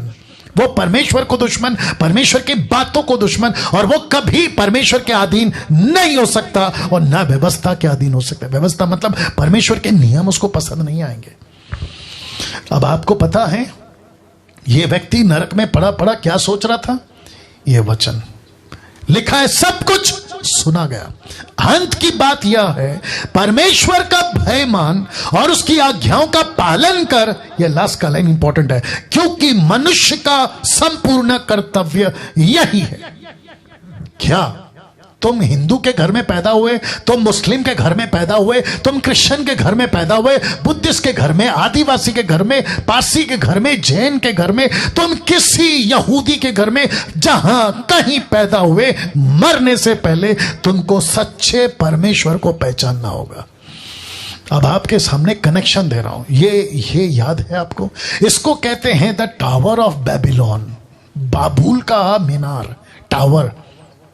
वो परमेश्वर को दुश्मन, परमेश्वर की बातों को दुश्मन, और वो कभी परमेश्वर के अधीन नहीं हो सकता और ना व्यवस्था के अधीन हो सकता। व्यवस्था मतलब परमेश्वर के नियम उसको पसंद नहीं आएंगे। अब आपको पता है ये व्यक्ति नरक में पड़ा पड़ा क्या सोच रहा था? ये वचन लिखा है, सब कुछ सुना गया। अंत की बात यह है, परमेश्वर का भय मान और उसकी आज्ञाओं का पालन कर। यह लास्ट का लाइन इंपॉर्टेंट है, क्योंकि मनुष्य का संपूर्ण कर्तव्य यही है। क्या तुम हिंदू के घर में पैदा हुए, तुम मुस्लिम के घर में पैदा हुए, तुम क्रिश्चियन के घर में पैदा हुए, बुद्धिस्ट के घर में, आदिवासी के घर में, पारसी के घर में, जैन के घर में, तुम किसी यहूदी के घर में, जहां कहीं पैदा हुए, मरने से पहले तुमको सच्चे परमेश्वर को पहचानना होगा। अब आपके सामने कनेक्शन दे रहा हूं, ये याद है आपको? इसको कहते हैं द टावर ऑफ बेबीलोन, बाबुल का मीनार, टावर।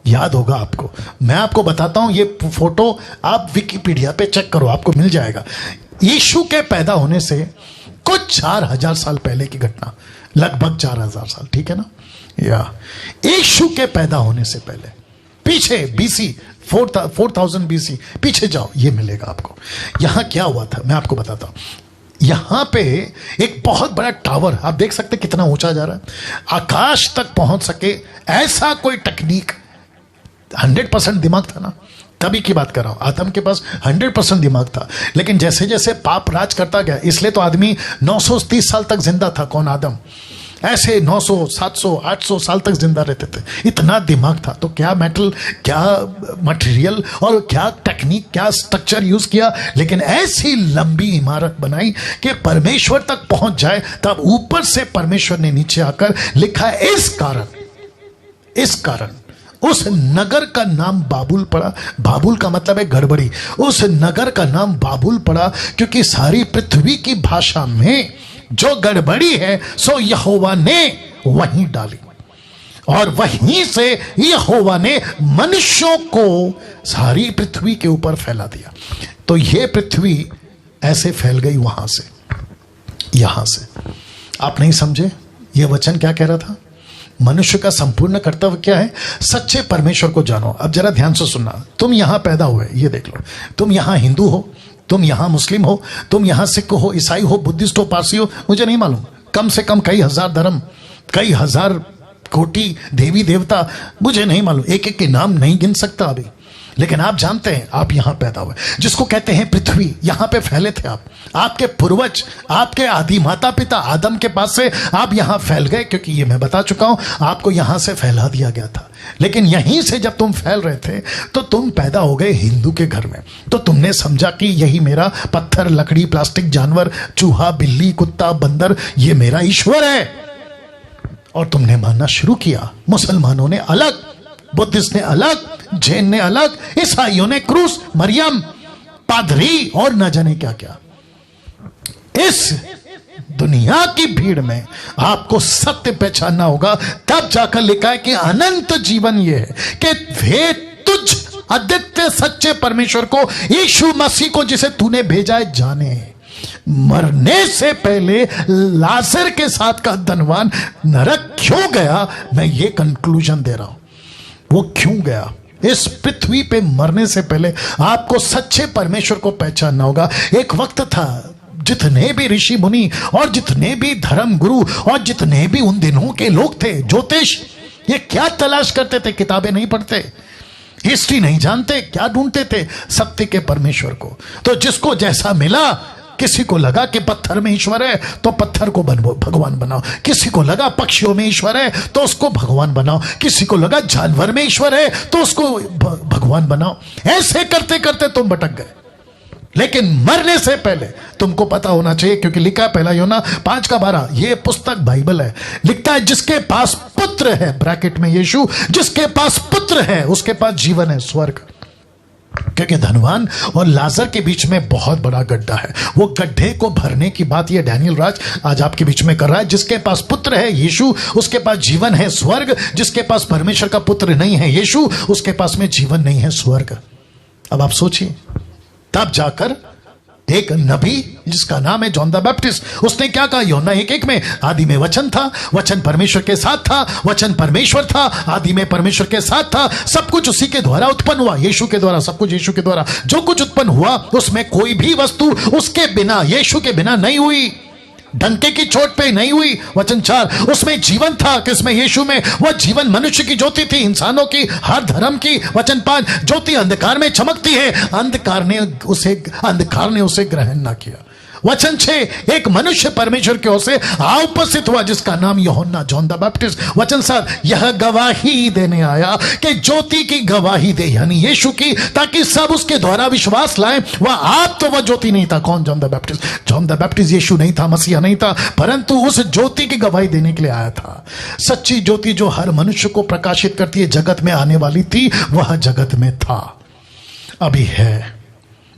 याद होगा आपको। मैं आपको बताता हूं, ये फोटो आप विकिपीडिया पे चेक करो, आपको मिल जाएगा। यीशु के पैदा होने से कुछ 4000 साल पहले की घटना, लगभग 4000 साल, ठीक है ना? या यीशु के पैदा होने से पहले, पीछे बीसी 4000 बीसी पीछे जाओ, ये मिलेगा आपको। यहां क्या हुआ था मैं आपको बताता हूं। यहां पे एक बहुत बड़ा टावर, आप देख सकते कितना ऊंचा जा रहा है, आकाश तक पहुंच सके ऐसा कोई टेक्निक। 100% दिमाग था ना, तभी की बात कर रहा हूं। आदम के पास 100% दिमाग था, लेकिन जैसे जैसे पाप राज करता गया, इसलिए तो आदमी 930 साल तक जिंदा था। कौन? आदम। ऐसे 900 700 800 साल तक जिंदा रहते थे, इतना दिमाग था। तो क्या मेटल, क्या मटेरियल और क्या टेक्निक, क्या स्ट्रक्चर यूज किया, लेकिन ऐसी लंबी इमारत बनाई कि परमेश्वर तक पहुंच जाए। तब ऊपर से परमेश्वर ने नीचे आकर लिखा, इस कारण उस नगर का नाम बाबुल पड़ा। बाबुल का मतलब है गड़बड़ी। उस नगर का नाम बाबुल पड़ा क्योंकि सारी पृथ्वी की भाषा में जो गड़बड़ी है सो यहोवा ने वहीं डाली, और वहीं से यहोवा ने मनुष्यों को सारी पृथ्वी के ऊपर फैला दिया। तो ये पृथ्वी ऐसे फैल गई वहां से, यहां से। आप नहीं समझे ये वचन क्या कह रहा था? मनुष्य का संपूर्ण कर्तव्य क्या है? सच्चे परमेश्वर को जानो। अब जरा ध्यान से सुनना, तुम यहां पैदा हुए, ये देख लो, तुम यहां हिंदू हो, तुम यहां मुस्लिम हो, तुम यहां सिख हो, ईसाई हो, बुद्धिस्ट हो, पारसी हो, मुझे नहीं मालूम, कम से कम कई हजार धर्म, कई हजार कोटि देवी देवता, मुझे नहीं मालूम, एक एक के नाम नहीं गिन सकता अभी, लेकिन आप जानते हैं आप यहां पैदा हुए, जिसको कहते हैं पृथ्वी। यहां पे फैले थे आप, आपके पूर्वज, आपके आदि माता पिता आदम के पास से आप यहां फैल गए, क्योंकि ये मैं बता चुका हूं, आपको यहां से फैला दिया गया था। लेकिन यहीं से जब तुम फैल रहे थे तो तुम पैदा हो गए हिंदू के घर में। तो तुमने समझा कि यही मेरा पत्थर, लकड़ी, प्लास्टिक, जानवर, चूहा, बिल्ली, कुत्ता, बंदर, ये मेरा ईश्वर है, और तुमने मानना शुरू किया। मुसलमानों ने अलग, बुद्धिस्ट ने अलग, जैन ने अलग, ईसाइयों ने क्रूस, मरियम, पादरी और न जाने क्या क्या। इस दुनिया की भीड़ में आपको सत्य पहचानना होगा, तब जाकर लिखा है कि अनंत जीवन यह है कि वे तुझ अद्वितीय सच्चे परमेश्वर को, यीशु मसीह को जिसे तूने भेजा है, जाने। मरने से पहले लाजर के साथ का धनवान नरक क्यों गया, मैं ये कंक्लूजन दे रहा हूं। वो क्यों गया? इस पृथ्वी पे मरने से पहले आपको सच्चे परमेश्वर को पहचानना होगा। एक वक्त था जितने भी ऋषि मुनि और जितने भी धर्म गुरु और जितने भी उन दिनों के लोग थे, ज्योतिष, ये क्या तलाश करते थे? किताबें नहीं पढ़ते, हिस्ट्री नहीं जानते, क्या ढूंढते थे? सत्य के परमेश्वर को। तो जिसको जैसा मिला, किसी को लगा कि पत्थर में ईश्वर है तो पत्थर को भगवान बनाओ, किसी को लगा पक्षियों में ईश्वर है तो उसको भगवान बनाओ, किसी को लगा जानवर में ईश्वर है तो उसको भगवान बनाओ। ऐसे करते करते तुम भटक गए। लेकिन मरने से पहले तुमको पता होना चाहिए, क्योंकि लिखा है 1 यूहन्ना 5:12, ये पुस्तक बाइबल है, लिखता है जिसके पास पुत्र है, ब्रैकेट में यीशु, जिसके पास पुत्र है उसके पास जीवन है, स्वर्ग। क्योंकि धनवान और लाजर के बीच में बहुत बड़ा गड्ढा है। वो गड्ढे को भरने की बात ये डैनियल राज आज आपके बीच में कर रहा है। जिसके पास पुत्र है यीशु, उसके पास जीवन है स्वर्ग। जिसके पास परमेश्वर का पुत्र नहीं है यीशु, उसके पास में जीवन नहीं है स्वर्ग। अब आप सोचिए, तब जाकर एक नबी जिसका नाम है जॉन द बैप्टिस्ट, उसने क्या कहा? यूहन्ना 1:1 में, आदि में वचन था, वचन परमेश्वर के साथ था, वचन परमेश्वर था, आदि में परमेश्वर के साथ था, सब कुछ उसी के द्वारा उत्पन्न हुआ, यीशु के द्वारा, सब कुछ यीशु के द्वारा। जो कुछ उत्पन्न हुआ उसमें कोई भी वस्तु उसके बिना, यीशु के बिना नहीं हुई, डंके की चोट पे नहीं हुई। वचन 4, उसमें जीवन था, किसमें? यीशु में। वह जीवन मनुष्य की ज्योति थी, इंसानों की, हर धर्म की। वचन 5, ज्योति अंधकार में चमकती है, अंधकार ने उसे ग्रहण ना किया। वचन 6, एक मनुष्य परमेश्वर की ओर से उपस्थित हुआ जिसका नाम यूहन्ना, जॉन द बैप्टिस्ट। वचन 7, यह गवाही देने आया कि ज्योति की गवाही दे, यानी यीशु की, ताकि सब उसके द्वारा विश्वास लाएं। वह आप तो वह ज्योति नहीं था। कौन? John the Baptist. John the Baptist यीशु नहीं था, मसीहा नहीं था, परंतु उस ज्योति की गवाही देने के लिए आया था। सच्ची ज्योति जो हर मनुष्य को प्रकाशित करती है, जगत में आने वाली थी, वह जगत में था, अभी है।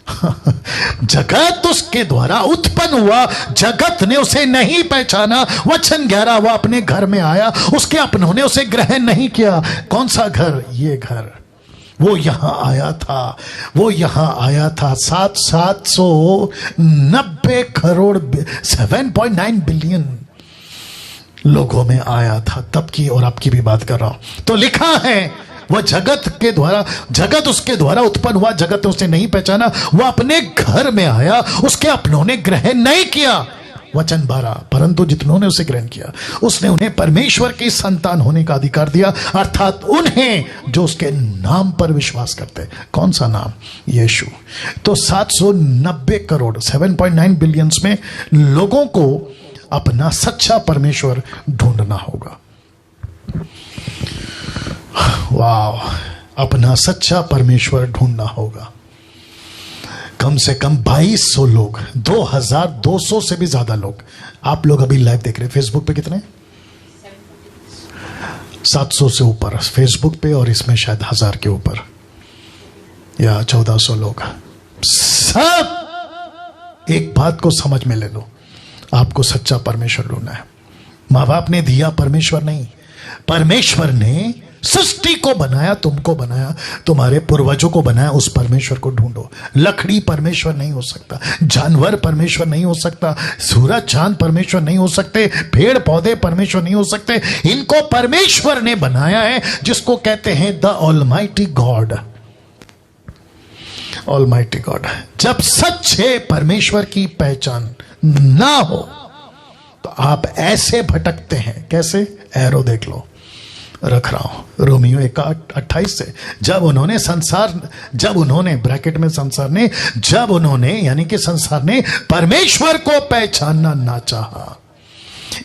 जगत उसके द्वारा उत्पन्न हुआ, जगत ने उसे नहीं पहचाना। वचन 11, वह अपने घर में आया, उसके अपनों ने उसे ग्रहण नहीं किया। कौन सा घर? ये घर। वो यहां आया था, वो यहां आया था। 790 करोड़ 7.9 बिलियन लोगों में आया था, तब की और आपकी भी बात कर रहा हूं। तो लिखा है वह जगत के द्वारा, जगत उसके द्वारा उत्पन्न हुआ, जगत ने उसे नहीं पहचाना। वह अपने घर में आया, उसके अपनों ने ग्रहण नहीं किया। वचन 12, परंतु जितनों ने उसे ग्रहण किया, उसने उन्हें परमेश्वर की संतान होने का अधिकार दिया, अर्थात उन्हें जो उसके नाम पर विश्वास करते। कौन सा नाम? यीशु। तो 790 करोड़ 7.9 बिलियंस में लोगों को अपना सच्चा परमेश्वर ढूंढना होगा। वाह, अपना सच्चा परमेश्वर ढूंढना होगा। कम से कम 2200 लोग, 2200 से भी ज्यादा लोग, आप लोग अभी लाइव देख रहे हैं। फेसबुक पे कितने? 700 से ऊपर फेसबुक पे, और इसमें शायद 1000 के ऊपर या 1400 लोग। सब एक बात को समझ में ले लो, आपको सच्चा परमेश्वर ढूंढना है। माँ बाप ने दिया परमेश्वर नहीं, परमेश्वर ने सृष्टि को बनाया, तुमको बनाया, तुम्हारे पूर्वजों को बनाया। उस परमेश्वर को ढूंढो। लकड़ी परमेश्वर नहीं हो सकता, जानवर परमेश्वर नहीं हो सकता, सूरज चांद परमेश्वर नहीं हो सकते, पेड़ पौधे परमेश्वर नहीं हो सकते। इनको परमेश्वर ने बनाया है, जिसको कहते हैं the almighty God. Almighty God. जब सच्चे परमेश्वर की पहचान ना हो तो आप ऐसे भटकते हैं। कैसे? एरो देख लो, रख रहा हूं रोमियो 1:28 से। जब उन्होंने ब्रैकेट में संसार ने, जब उन्होंने यानी कि संसार ने परमेश्वर को पहचानना ना चाहा,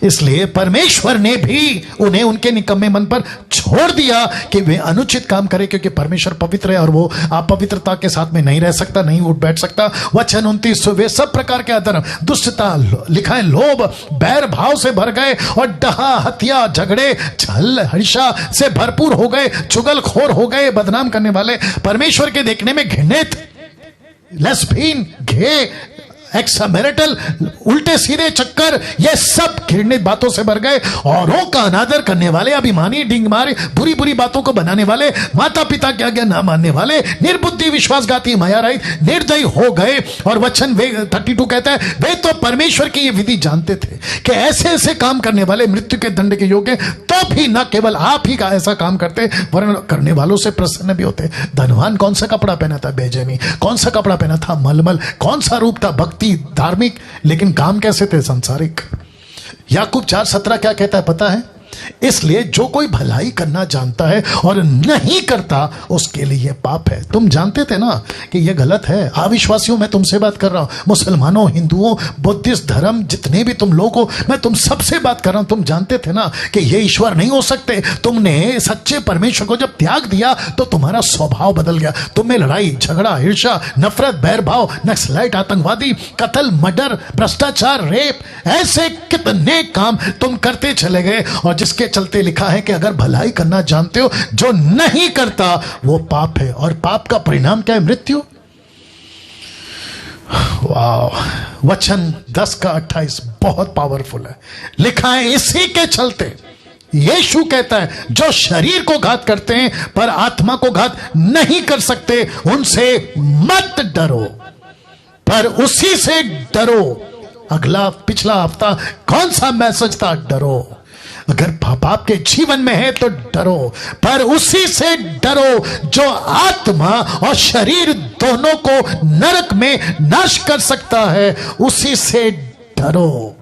इसलिए परमेश्वर ने भी उन्हें उनके निकम्मे मन पर छोड़ दिया कि वे अनुचित काम करें, क्योंकि परमेश्वर पवित्र है और वो अपवित्रता के साथ में नहीं रह सकता, नहीं उठ बैठ सकता। वचन 29, वे सब प्रकार के अधर्म, दुष्टता, लिखा है लोभ, बैर भाव से भर गए और डहा, हत्या, झगड़े, छल, हर्षा से भरपूर हो गए, चुगलखोर हो गए, बदनाम करने वाले, परमेश्वर के देखने में घृणित, लेस्बियन, गे, एक्समैरिटल, उल्टे सीधे चक्कर, ये सब घृणित बातों से भर गए। औरों का अनादर करने वाले, अभिमानी, डिंगमार, बुरी बुरी बातों को बनाने वाले, माता पिता की आज्ञा ना मानने वाले, निर्बुद्धि, विश्वासघाती, माया रहित, निर्दयी हो गए। और वचन 32 कहता है, वे तो परमेश्वर की ये विधि जानते थे कि ऐसे ऐसे काम करने वाले मृत्यु के दंड के योग्य, तो भी न केवल आप ही का ऐसा काम करते, वरन करने वालों से प्रसन्न भी होते। धनवान कौन सा कपड़ा पहना था? बेजैनी। कौन सा कपड़ा पहना था? मलमल। कौन सा रूप था? भक्ति, धार्मिक। लेकिन काम कैसे थे? संसारिक। याकूब 4:17 क्या कहता है पता है? इसलिए जो कोई भलाई करना जानता है और नहीं करता, उसके लिए पाप है। तुम जानते थे ना कि यह गलत है। अविश्वासियों, मैं तुमसे बात कर रहा हूं, मुसलमानों, हिंदुओं, बुद्धिस्ट धर्म, जितने भी तुम लोग हो, मैं तुम सबसे बात कर रहा हूं। तुम जानते थे ना कि ये ईश्वर नहीं हो सकते। तुमने सच्चे परमेश्वर को जब त्याग दिया तो तुम्हारा स्वभाव बदल गया। तुम्हें लड़ाई, झगड़ा, ईर्ष्या, नफरत, बैरभाव, नक्सलाइट, आतंकवादी, कत्ल, मर्डर, भ्रष्टाचार, रेप, ऐसे कितने काम तुम करते चले गए। और जिसके जिसके चलते लिखा है कि अगर भलाई करना जानते हो, जो नहीं करता वो पाप है, और पाप का परिणाम क्या है? मृत्यु। वाह, वचन 10 का 28 बहुत पावरफुल है। लिखा है इसी के चलते यीशु कहता है, जो शरीर को घात करते हैं पर आत्मा को घात नहीं कर सकते, उनसे मत डरो, पर उसी से डरो। अगला पिछला हफ्ता कौन सा मैसेज था? डरो। अगर पाप के जीवन में है तो डरो, पर उसी से डरो जो आत्मा और शरीर दोनों को नरक में नाश कर सकता है। उसी से डरो,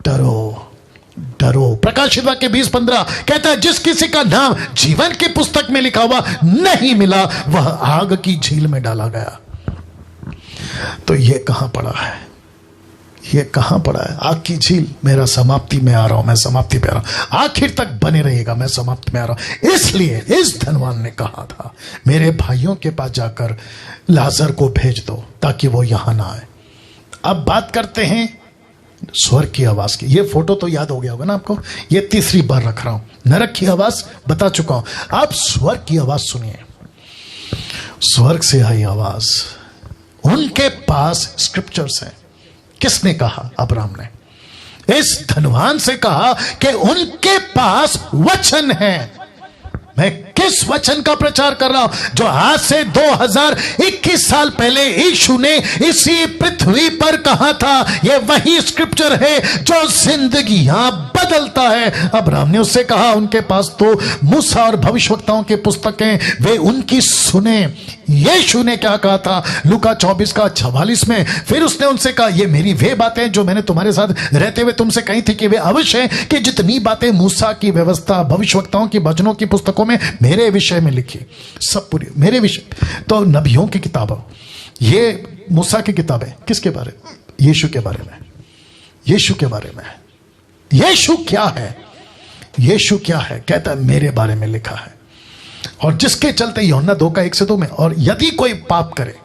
डरो, डरो। प्रकाशित वाक्य 20:15 कहता है, जिस किसी का नाम जीवन की पुस्तक में लिखा हुआ नहीं मिला, वह आग की झील में डाला गया। तो ये कहां पड़ा है? ये कहां पड़ा है? आग की झील। मेरा समाप्ति में आ रहा हूं, मैं समाप्ति पे आ रहा हूं, आखिर तक बने रहिएगा, मैं समाप्ति में आ रहा हूं। इसलिए इस धनवान ने कहा था, मेरे भाइयों के पास जाकर लाजर को भेज दो ताकि वो यहां ना आए। अब बात करते हैं स्वर्ग की आवाज की। ये फोटो तो याद हो गया होगा ना आपको, ये तीसरी बार रख रहा हूं। नरक की आवाज बता चुका हूं, आप स्वर्ग की आवाज सुनिए। स्वर्ग से आई आवाज, उनके पास स्क्रिप्चर्स हैं। किसने कहा? अब्राहम ने इस धनवान से कहा कि उनके पास वचन है। मैं किस वचन का प्रचार कर रहा हूं? जो आज से 2021 साल पहले यीशु ने इसी पृथ्वी पर कहा था। यह वही स्क्रिप्चर है जो जिंदगियां बदलता है। अब्राहम ने उससे कहा, उनके पास तो मूसा और भविष्यवक्ताओं की पुस्तकें, वे उनकी सुने। यीशु ने क्या कहा था? लूका 24 का 44 में फिर उसने उनसे कहा, ये मेरी वे बातें जो मैंने तुम्हारे साथ रहते हुए तुमसे कही थी कि वे अवश्य है कि जितनी बातें मूसा की व्यवस्था, भविष्यवक्ताओं की भजनों की पुस्तकों में मेरे विषय में लिखी, सब पूरी मेरे विषय। तो नबियों की किताबें, ये मूसा की किताबें किसके बारे में? यीशु के बारे में। यीशु के बारे में। यीशु क्या है? यीशु क्या है? कहता है मेरे बारे में लिखा है। और जिसके चलते यूहन्ना 2 का 1 से 2 में, और यदि कोई पाप करे,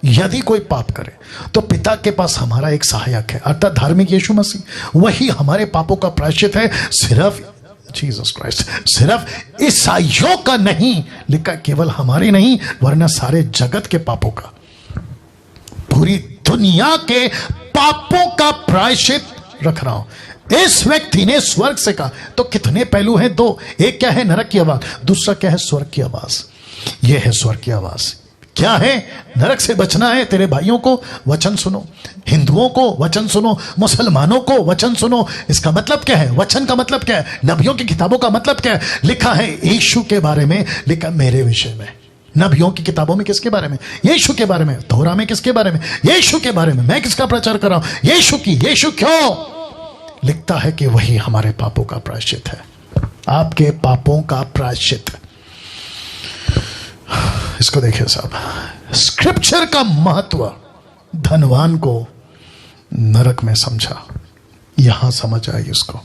यदि कोई पाप करे तो पिता के पास हमारा एक सहायक है, अर्थात धार्मिक यीशु मसीह। वही हमारे पापों का प्रायश्चित है। सिर्फ जीसस क्राइस्ट, सिर्फ ईसाइयों का नहीं लिखा, केवल हमारे नहीं वरना सारे जगत के पापों का, पूरी दुनिया के पापों का प्रायश्चित रख रहा हूं। इस व्यक्ति ने स्वर्ग से कहा। तो कितने पहलू हैं? 2। एक क्या है? नरक की आवाज। दूसरा क्या है? स्वर्ग की आवाज। यह है स्वर्ग की आवाज। क्या है? नरक से बचना है, तेरे भाइयों को वचन सुनो, हिंदुओं को वचन सुनो, मुसलमानों को वचन सुनो। इसका मतलब क्या है? वचन का मतलब क्या है? नबियों की किताबों का मतलब क्या है? लिखा है यीशु के बारे में, लिखा मेरे विषय में। नबियों की किताबों में किसके बारे में? यीशु के बारे में। तोरा में किसके बारे में? यीशु के बारे में। मैं किसका प्रचार कर रहा हूं? यीशु की। यीशु क्यों? लिखता है कि वही हमारे पापों का प्रायश्चित है, आपके पापों का प्रायश्चित। इसको देखिए साहब, स्क्रिप्चर का महत्व धनवान को नरक में समझा, यहां समझ आई उसको।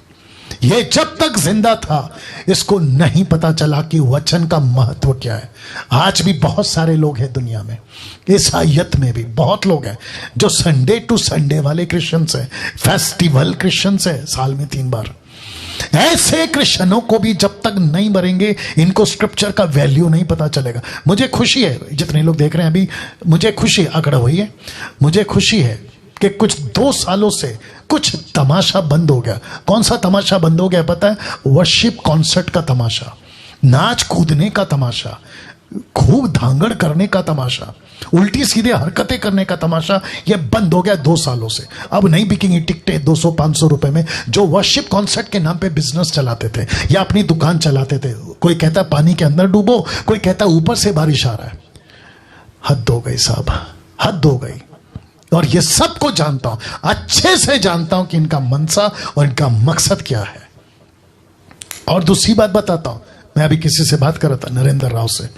ये जब तक जिंदा था इसको नहीं पता चला कि वचन का महत्व क्या है। आज भी बहुत सारे लोग हैं दुनिया में, ईसाइयत में भी बहुत लोग हैं जो संडे टू संडे वाले क्रिश्चियंस हैं, फेस्टिवल क्रिश्चियंस हैं, साल में 3 बार। ऐसे क्रिश्चियनों को भी जब तक नहीं मरेंगे इनको स्क्रिप्चर का वैल्यू नहीं पता चलेगा। मुझे खुशी है, जितने लोग देख रहे हैं अभी, मुझे खुशी अकड़ हुई है, मुझे खुशी है कि कुछ 2 सालों से कुछ तमाशा बंद हो गया। कौन सा तमाशा बंद हो गया पता है? वर्शिप कॉन्सर्ट का तमाशा, नाच कूदने का तमाशा, खूब धांगड़ करने का तमाशा, उल्टी सीधे हरकतें करने का तमाशा, ये बंद हो गया 2 सालों से। अब नहीं बिकेंगी टिकटें 200-500 रुपए में। जो वर्शिप कॉन्सर्ट के नाम पे बिजनेस चलाते थे या अपनी दुकान चलाते थे, कोई कहता पानी के अंदर डूबो, कोई कहता ऊपर से बारिश आ रहा है। हद हो गई साहब, हद हो गई। और ये सबको जानता हूं, अच्छे से जानता हूं कि इनका मनसा और इनका मकसद क्या है। और दूसरी बात बताता हूं, मैं अभी किसी से बात कर रहा था, नरेंद्र राव से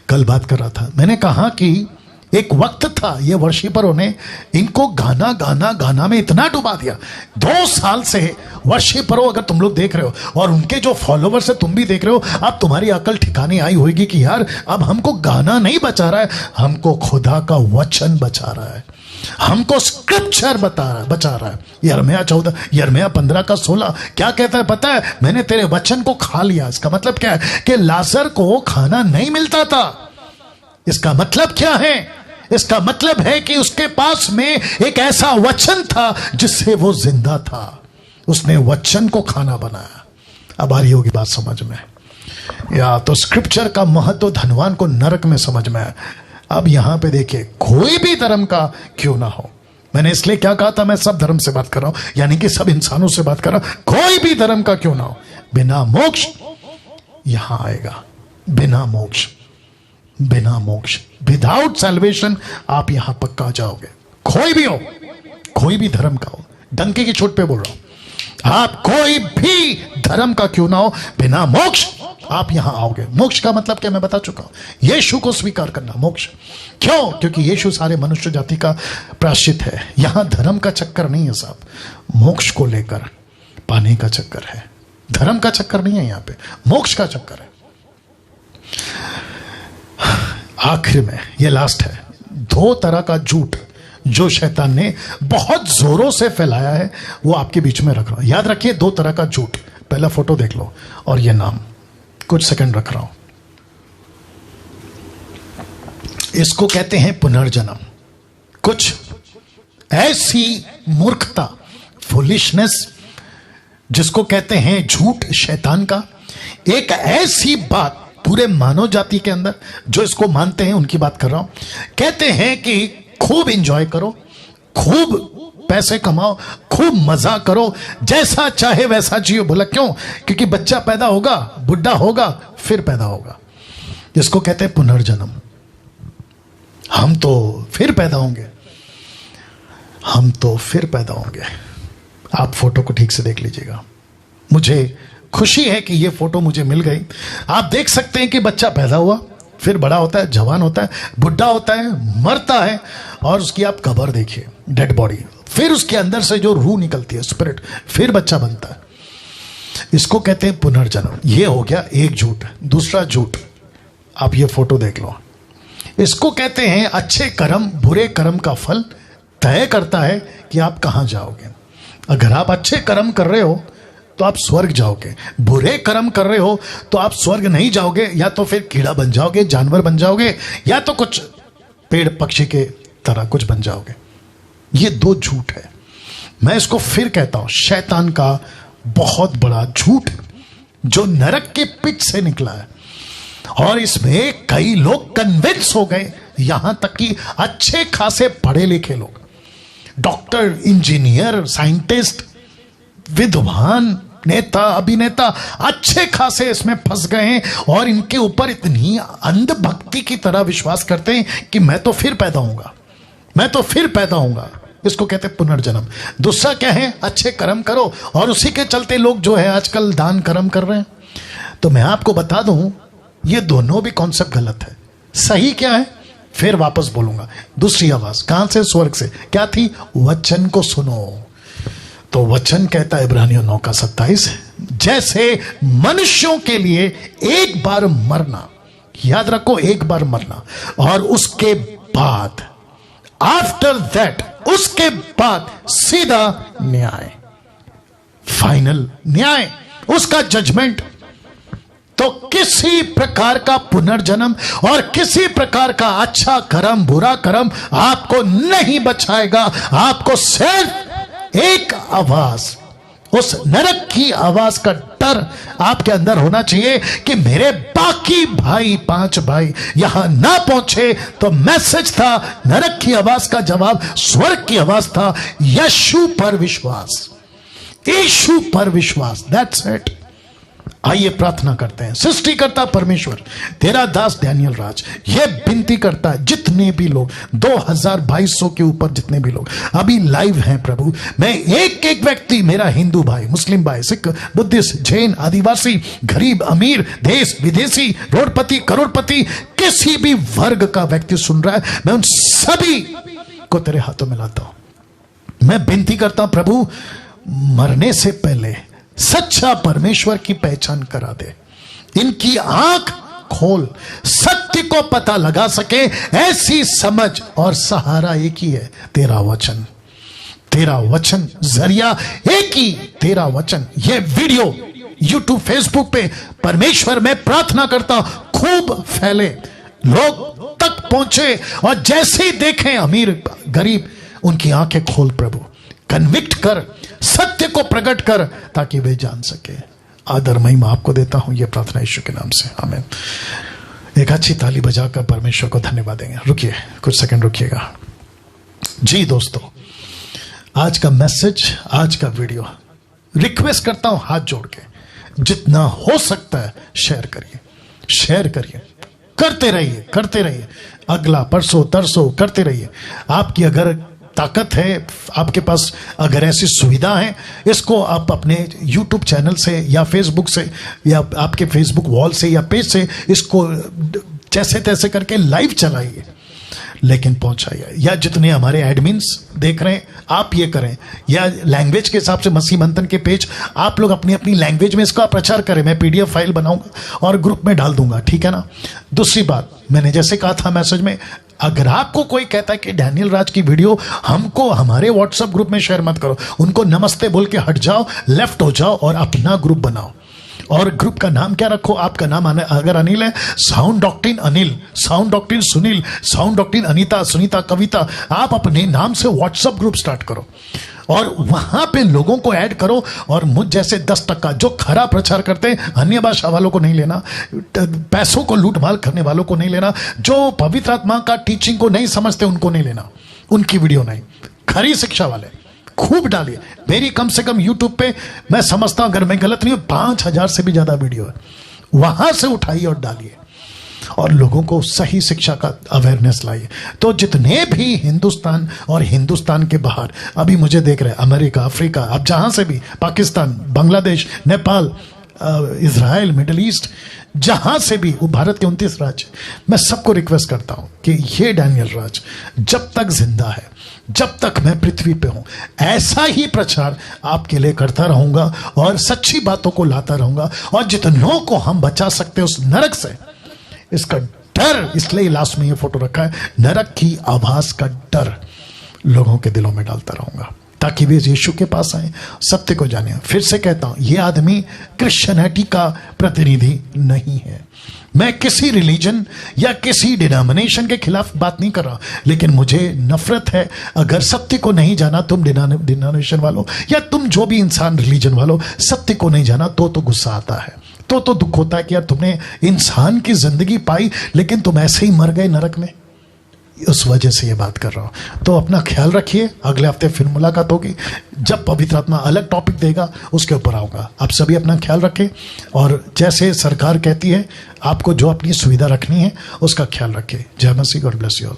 कल बात कर रहा था। मैंने कहा कि एक वक्त था ये वर्शिपरों ने इनको गाना गाना गाना में इतना डुबा दिया। 2 साल से वर्शिपरों, अगर तुम लोग देख रहे हो और उनके जो फॉलोवर्स है तुम भी देख रहे हो, अब तुम्हारी अकल ठिकाने आई होगी कि यार अब हमको गाना नहीं बचा रहा है, हमको खुदा का वचन बचा रहा है। हमको स्क्रिप्चर बचा रहा है। यिर्मयाह 14, यिर्मयाह 15 का 16 क्या कहता है पता है? मैंने तेरे वचन को खा लिया। इसका मतलब क्या है? कि लाजर को खाना नहीं मिलता था। इसका मतलब क्या है? इसका मतलब है कि उसके पास में एक ऐसा वचन था जिससे वो जिंदा था। उसने वचन को खाना बनाया। अब आ रही होगी बात समझ में? या तो स्क्रिप्चर का महत्व धनवान को नरक में समझ में आया। अब यहां पे देखिए, कोई भी धर्म का क्यों ना हो, मैंने इसलिए क्या कहा था, मैं सब धर्म से बात कर रहा हूं, यानी कि सब इंसानों से बात कर रहा हूं। कोई भी धर्म का क्यों ना हो, बिना मोक्ष यहां आएगा। बिना मोक्ष, बिना मोक्ष, विदाउट सैल्वेशन आप यहां पक्का जाओगे। कोई भी हो, कोई भी धर्म का हो, डंके की चोट पे बोल रहा हूं, आप कोई भी धर्म का क्यों ना हो, बिना मोक्ष आप यहां आओगे। मोक्ष का मतलब क्या मैं बता चुका हूं। यीशु को स्वीकार करना मोक्ष। क्यों? क्योंकि यीशु सारे मनुष्य जाति का प्रायश्चित है। यहां धर्म का चक्कर नहीं है साहब, मोक्ष को लेकर पाने का चक्कर है। धर्म का चक्कर नहीं है यहां पे, मोक्ष का चक्कर है। आखिर में ये लास्ट है, 2 तरह का झूठ जो शैतान ने बहुत जोरों से फैलाया है वो आपके बीच में रख रहा हूं। याद रखिए 2 तरह का झूठ। पहला फोटो देख लो और ये नाम कुछ सेकंड रख रहा हूं। इसको कहते हैं पुनर्जन्म। कुछ ऐसी मूर्खता, फुलिशनेस, जिसको कहते हैं झूठ शैतान का, एक ऐसी बात पूरे मानव जाति के अंदर जो इसको मानते हैं उनकी बात कर रहा हूं। कहते हैं कि खूब एंजॉय करो, खूब पैसे कमाओ, खूब मजा करो, जैसा चाहे वैसा जियो। बोला क्यों? क्योंकि बच्चा पैदा होगा, बुढ़ा होगा, फिर पैदा होगा। जिसको कहते हैं पुनर्जन्म। हम तो फिर पैदा होंगे, हम तो फिर पैदा होंगे। आप फोटो को ठीक से देख लीजिएगा। मुझे खुशी है कि ये फोटो मुझे मिल गई। आप देख सकते हैं कि बच्चा पैदा हुआ, फिर बड़ा होता है, जवान होता है, बुढ़ा होता है, मरता है, और उसकी आप कब्र देखिए, डेड बॉडी, फिर उसके अंदर से जो रूह निकलती है, स्पिरिट, फिर बच्चा बनता है। इसको कहते हैं पुनर्जन्म। ये हो गया एक झूठ। दूसरा झूठ, आप ये फोटो देख लो। इसको कहते हैं अच्छे कर्म बुरे कर्म का फल तय करता है कि आप कहां जाओगे। अगर आप अच्छे कर्म कर रहे हो तो आप स्वर्ग जाओगे, बुरे कर्म कर रहे हो तो आप स्वर्ग नहीं जाओगे, या तो फिर कीड़ा बन जाओगे, जानवर बन जाओगे, या तो कुछ पेड़ पक्षी के तरह कुछ बन जाओगे। ये 2 झूठ है। मैं इसको फिर कहता हूं, शैतान का बहुत बड़ा झूठ जो नरक के पिट से निकला है। और इसमें कई लोग कन्विंस हो गए, यहां तक कि अच्छे खासे पढ़े लिखे लोग, डॉक्टर, इंजीनियर, साइंटिस्ट, विद्वान, नेता, अभिनेता, अच्छे खासे इसमें फंस गए हैं और इनके ऊपर इतनी अंधभक्ति की तरह विश्वास करते हैं कि मैं तो फिर पैदा होऊंगा, मैं तो फिर पैदा होऊंगा। इसको कहते हैं पुनर्जन्म। दूसरा क्या है? अच्छे कर्म करो, और उसी के चलते लोग जो है आजकल दान कर्म कर रहे हैं। तो मैं आपको बता दूं, ये दोनों भी कॉन्सेप्ट गलत है। सही क्या है फिर वापस बोलूंगा। दूसरी आवाज कहां से? स्वर्ग से। क्या थी? वचन को सुनो। तो वचन कहता है इब्रानियों 9:27, जैसे मनुष्यों के लिए एक बार मरना, याद रखो, एक बार मरना, और उसके बाद आफ्टर दैट, उसके बाद सीधा न्याय, फाइनल न्याय, उसका जजमेंट। तो किसी प्रकार का पुनर्जन्म और किसी प्रकार का अच्छा कर्म बुरा कर्म आपको नहीं बचाएगा। आपको सिर्फ एक आवाज, उस नरक की आवाज का डर आपके अंदर होना चाहिए कि मेरे बाकी भाई 5 भाई यहां ना पहुंचे। तो मैसेज था, नरक की आवाज का जवाब स्वर्ग की आवाज था, यीशु पर विश्वास, यीशु पर विश्वास। That's it. आइए प्रार्थना करते हैं। सृष्टिकर्ता परमेश्वर, तेरा दास डैनियल राज ये विनती करता है, जितने भी लोग 2200 के ऊपर जितने भी लोग अभी लाइव हैं प्रभु, मैं एक एक व्यक्ति, मेरा हिंदू भाई, मुस्लिम भाई, सिख, बुद्धिस्ट, जैन, आदिवासी, गरीब, अमीर, देश विदेशी, रोडपति, करोड़पति, किसी भी वर्ग का व्यक्ति सुन रहा है, मैं उन सभी को तेरे हाथों में लाता हूं। मैं विनती करता हूं प्रभु, मरने से पहले सच्चा परमेश्वर की पहचान करा दे। इनकी आंख खोल, सत्य को पता लगा सके ऐसी समझ और सहारा एक ही है, तेरा वचन। तेरा वचन जरिया एक ही, तेरा वचन। ये वीडियो यूट्यूब फेसबुक पे परमेश्वर में प्रार्थना करता हूं खूब फैले, लोग तक पहुंचे, और जैसे ही देखें अमीर गरीब, उनकी आंखें खोल प्रभु, कन्विक्ट कर, सत्य को प्रकट कर, ताकि वे जान सके। आदर महिमा आपको देता हूं, यह प्रार्थना यीशु के नाम से, आमीन। एक अच्छी ताली बजाकर परमेश्वर को धन्यवाद देंगे। रुकिए, कुछ सेकंड रुकिएगा। जी दोस्तों, आज का मैसेज, आज का वीडियो, रिक्वेस्ट करता हूं हाथ जोड़ के, जितना हो सकता है शेयर करिए, शेयर करिए, करते रहिए, करते रहिए, अगला परसों तरसों करते रहिए। आपकी अगर ताकत है, आपके पास अगर ऐसी सुविधा है, इसको आप अपने YouTube चैनल से या फेसबुक से या आपके फेसबुक वॉल से या पेज से इसको जैसे तैसे करके लाइव चलाइए, लेकिन पहुंचाइए। या जितने हमारे एडमिन्स देख रहे हैं आप ये करें, या लैंग्वेज के हिसाब से मसीह मंथन के पेज आप लोग अपनी अपनी लैंग्वेज में इसका प्रचार करें। मैं PDF फाइल बनाऊंगा और ग्रुप में डाल दूंगा, ठीक है ना। दूसरी बात, मैंने जैसे कहा था मैसेज में, अगर आपको कोई कहता है कि डैनियल राज की वीडियो हमको हमारे व्हाट्सएप ग्रुप में शेयर मत करो, उनको नमस्ते बोल के हट जाओ, लेफ्ट हो जाओ और अपना ग्रुप बनाओ। और ग्रुप का नाम क्या रखो? आपका नाम अगर अनिल है, sound doctrine Anil, sound doctrine Sunil, sound doctrine Anita, Sunita, Kavita, आप अपने नाम से व्हाट्सएप ग्रुप स्टार्ट करो और वहां पे लोगों को ऐड करो। और मुझ जैसे 10% जो खरा प्रचार करते हैं, अन्य भाषा वालों को नहीं लेना, पैसों को लूटमाल करने वालों को नहीं लेना, जो पवित्र आत्मा का टीचिंग को नहीं समझते उनको नहीं लेना, उनकी वीडियो नहीं, खरी शिक्षा वाले खूब डालिए। मेरी कम से कम यूट्यूब पे, मैं समझता हूं अगर मैं गलत नहीं हूं, 5000 से भी ज्यादा वीडियो है, वहां से उठाइए और डालिए और लोगों को सही शिक्षा का अवेयरनेस लाइए। तो जितने भी हिंदुस्तान और हिंदुस्तान के बाहर अभी मुझे देख रहे हैं, अमेरिका, अफ्रीका, अब जहां से भी, Pakistan, Bangladesh, Nepal, Israel, middle east, जहां से भी, वो भारत के 29 राज्य, मैं सबको रिक्वेस्ट करता हूं कि ये डैनियल राज जब तक जिंदा है, जब तक मैं पृथ्वी पे हूं, ऐसा ही प्रचार आपके लिए करता रहूंगा और सच्ची बातों को लाता रहूंगा। और जितनों को हम बचा सकते हैं उस नरक से, इसका डर, इसलिए लास्ट में ये फोटो रखा है, नरक की आवाज का डर लोगों के दिलों में डालता रहूंगा, ताकि वे यीशु के पास आए, सत्य को जाने। फिर से कहता हूं, यह आदमी क्रिश्चियनिटी का प्रतिनिधि नहीं है। मैं किसी रिलीजन या किसी डिनोमिनेशन के खिलाफ बात नहीं कर रहा, लेकिन मुझे नफरत है अगर सत्य को नहीं जाना तुम डिनोमिनेशन वालों, या तुम जो भी इंसान रिलीजन वालों, सत्य को नहीं जाना तो गुस्सा आता है, तो दुख होता है कि यार तुमने इंसान की जिंदगी पाई लेकिन तुम ऐसे ही मर गए नरक में। उस वजह से ये बात कर रहा हूं। तो अपना ख्याल रखिए, अगले हफ्ते फिर मुलाकात होगी, जब पवित्र आत्मा अलग टॉपिक देगा उसके ऊपर आऊंगा। आप सभी अपना ख्याल रखें, और जैसे सरकार कहती है आपको जो अपनी सुविधा रखनी है उसका ख्याल रखें। जय मसीह, गॉड ब्लेस यू ऑल।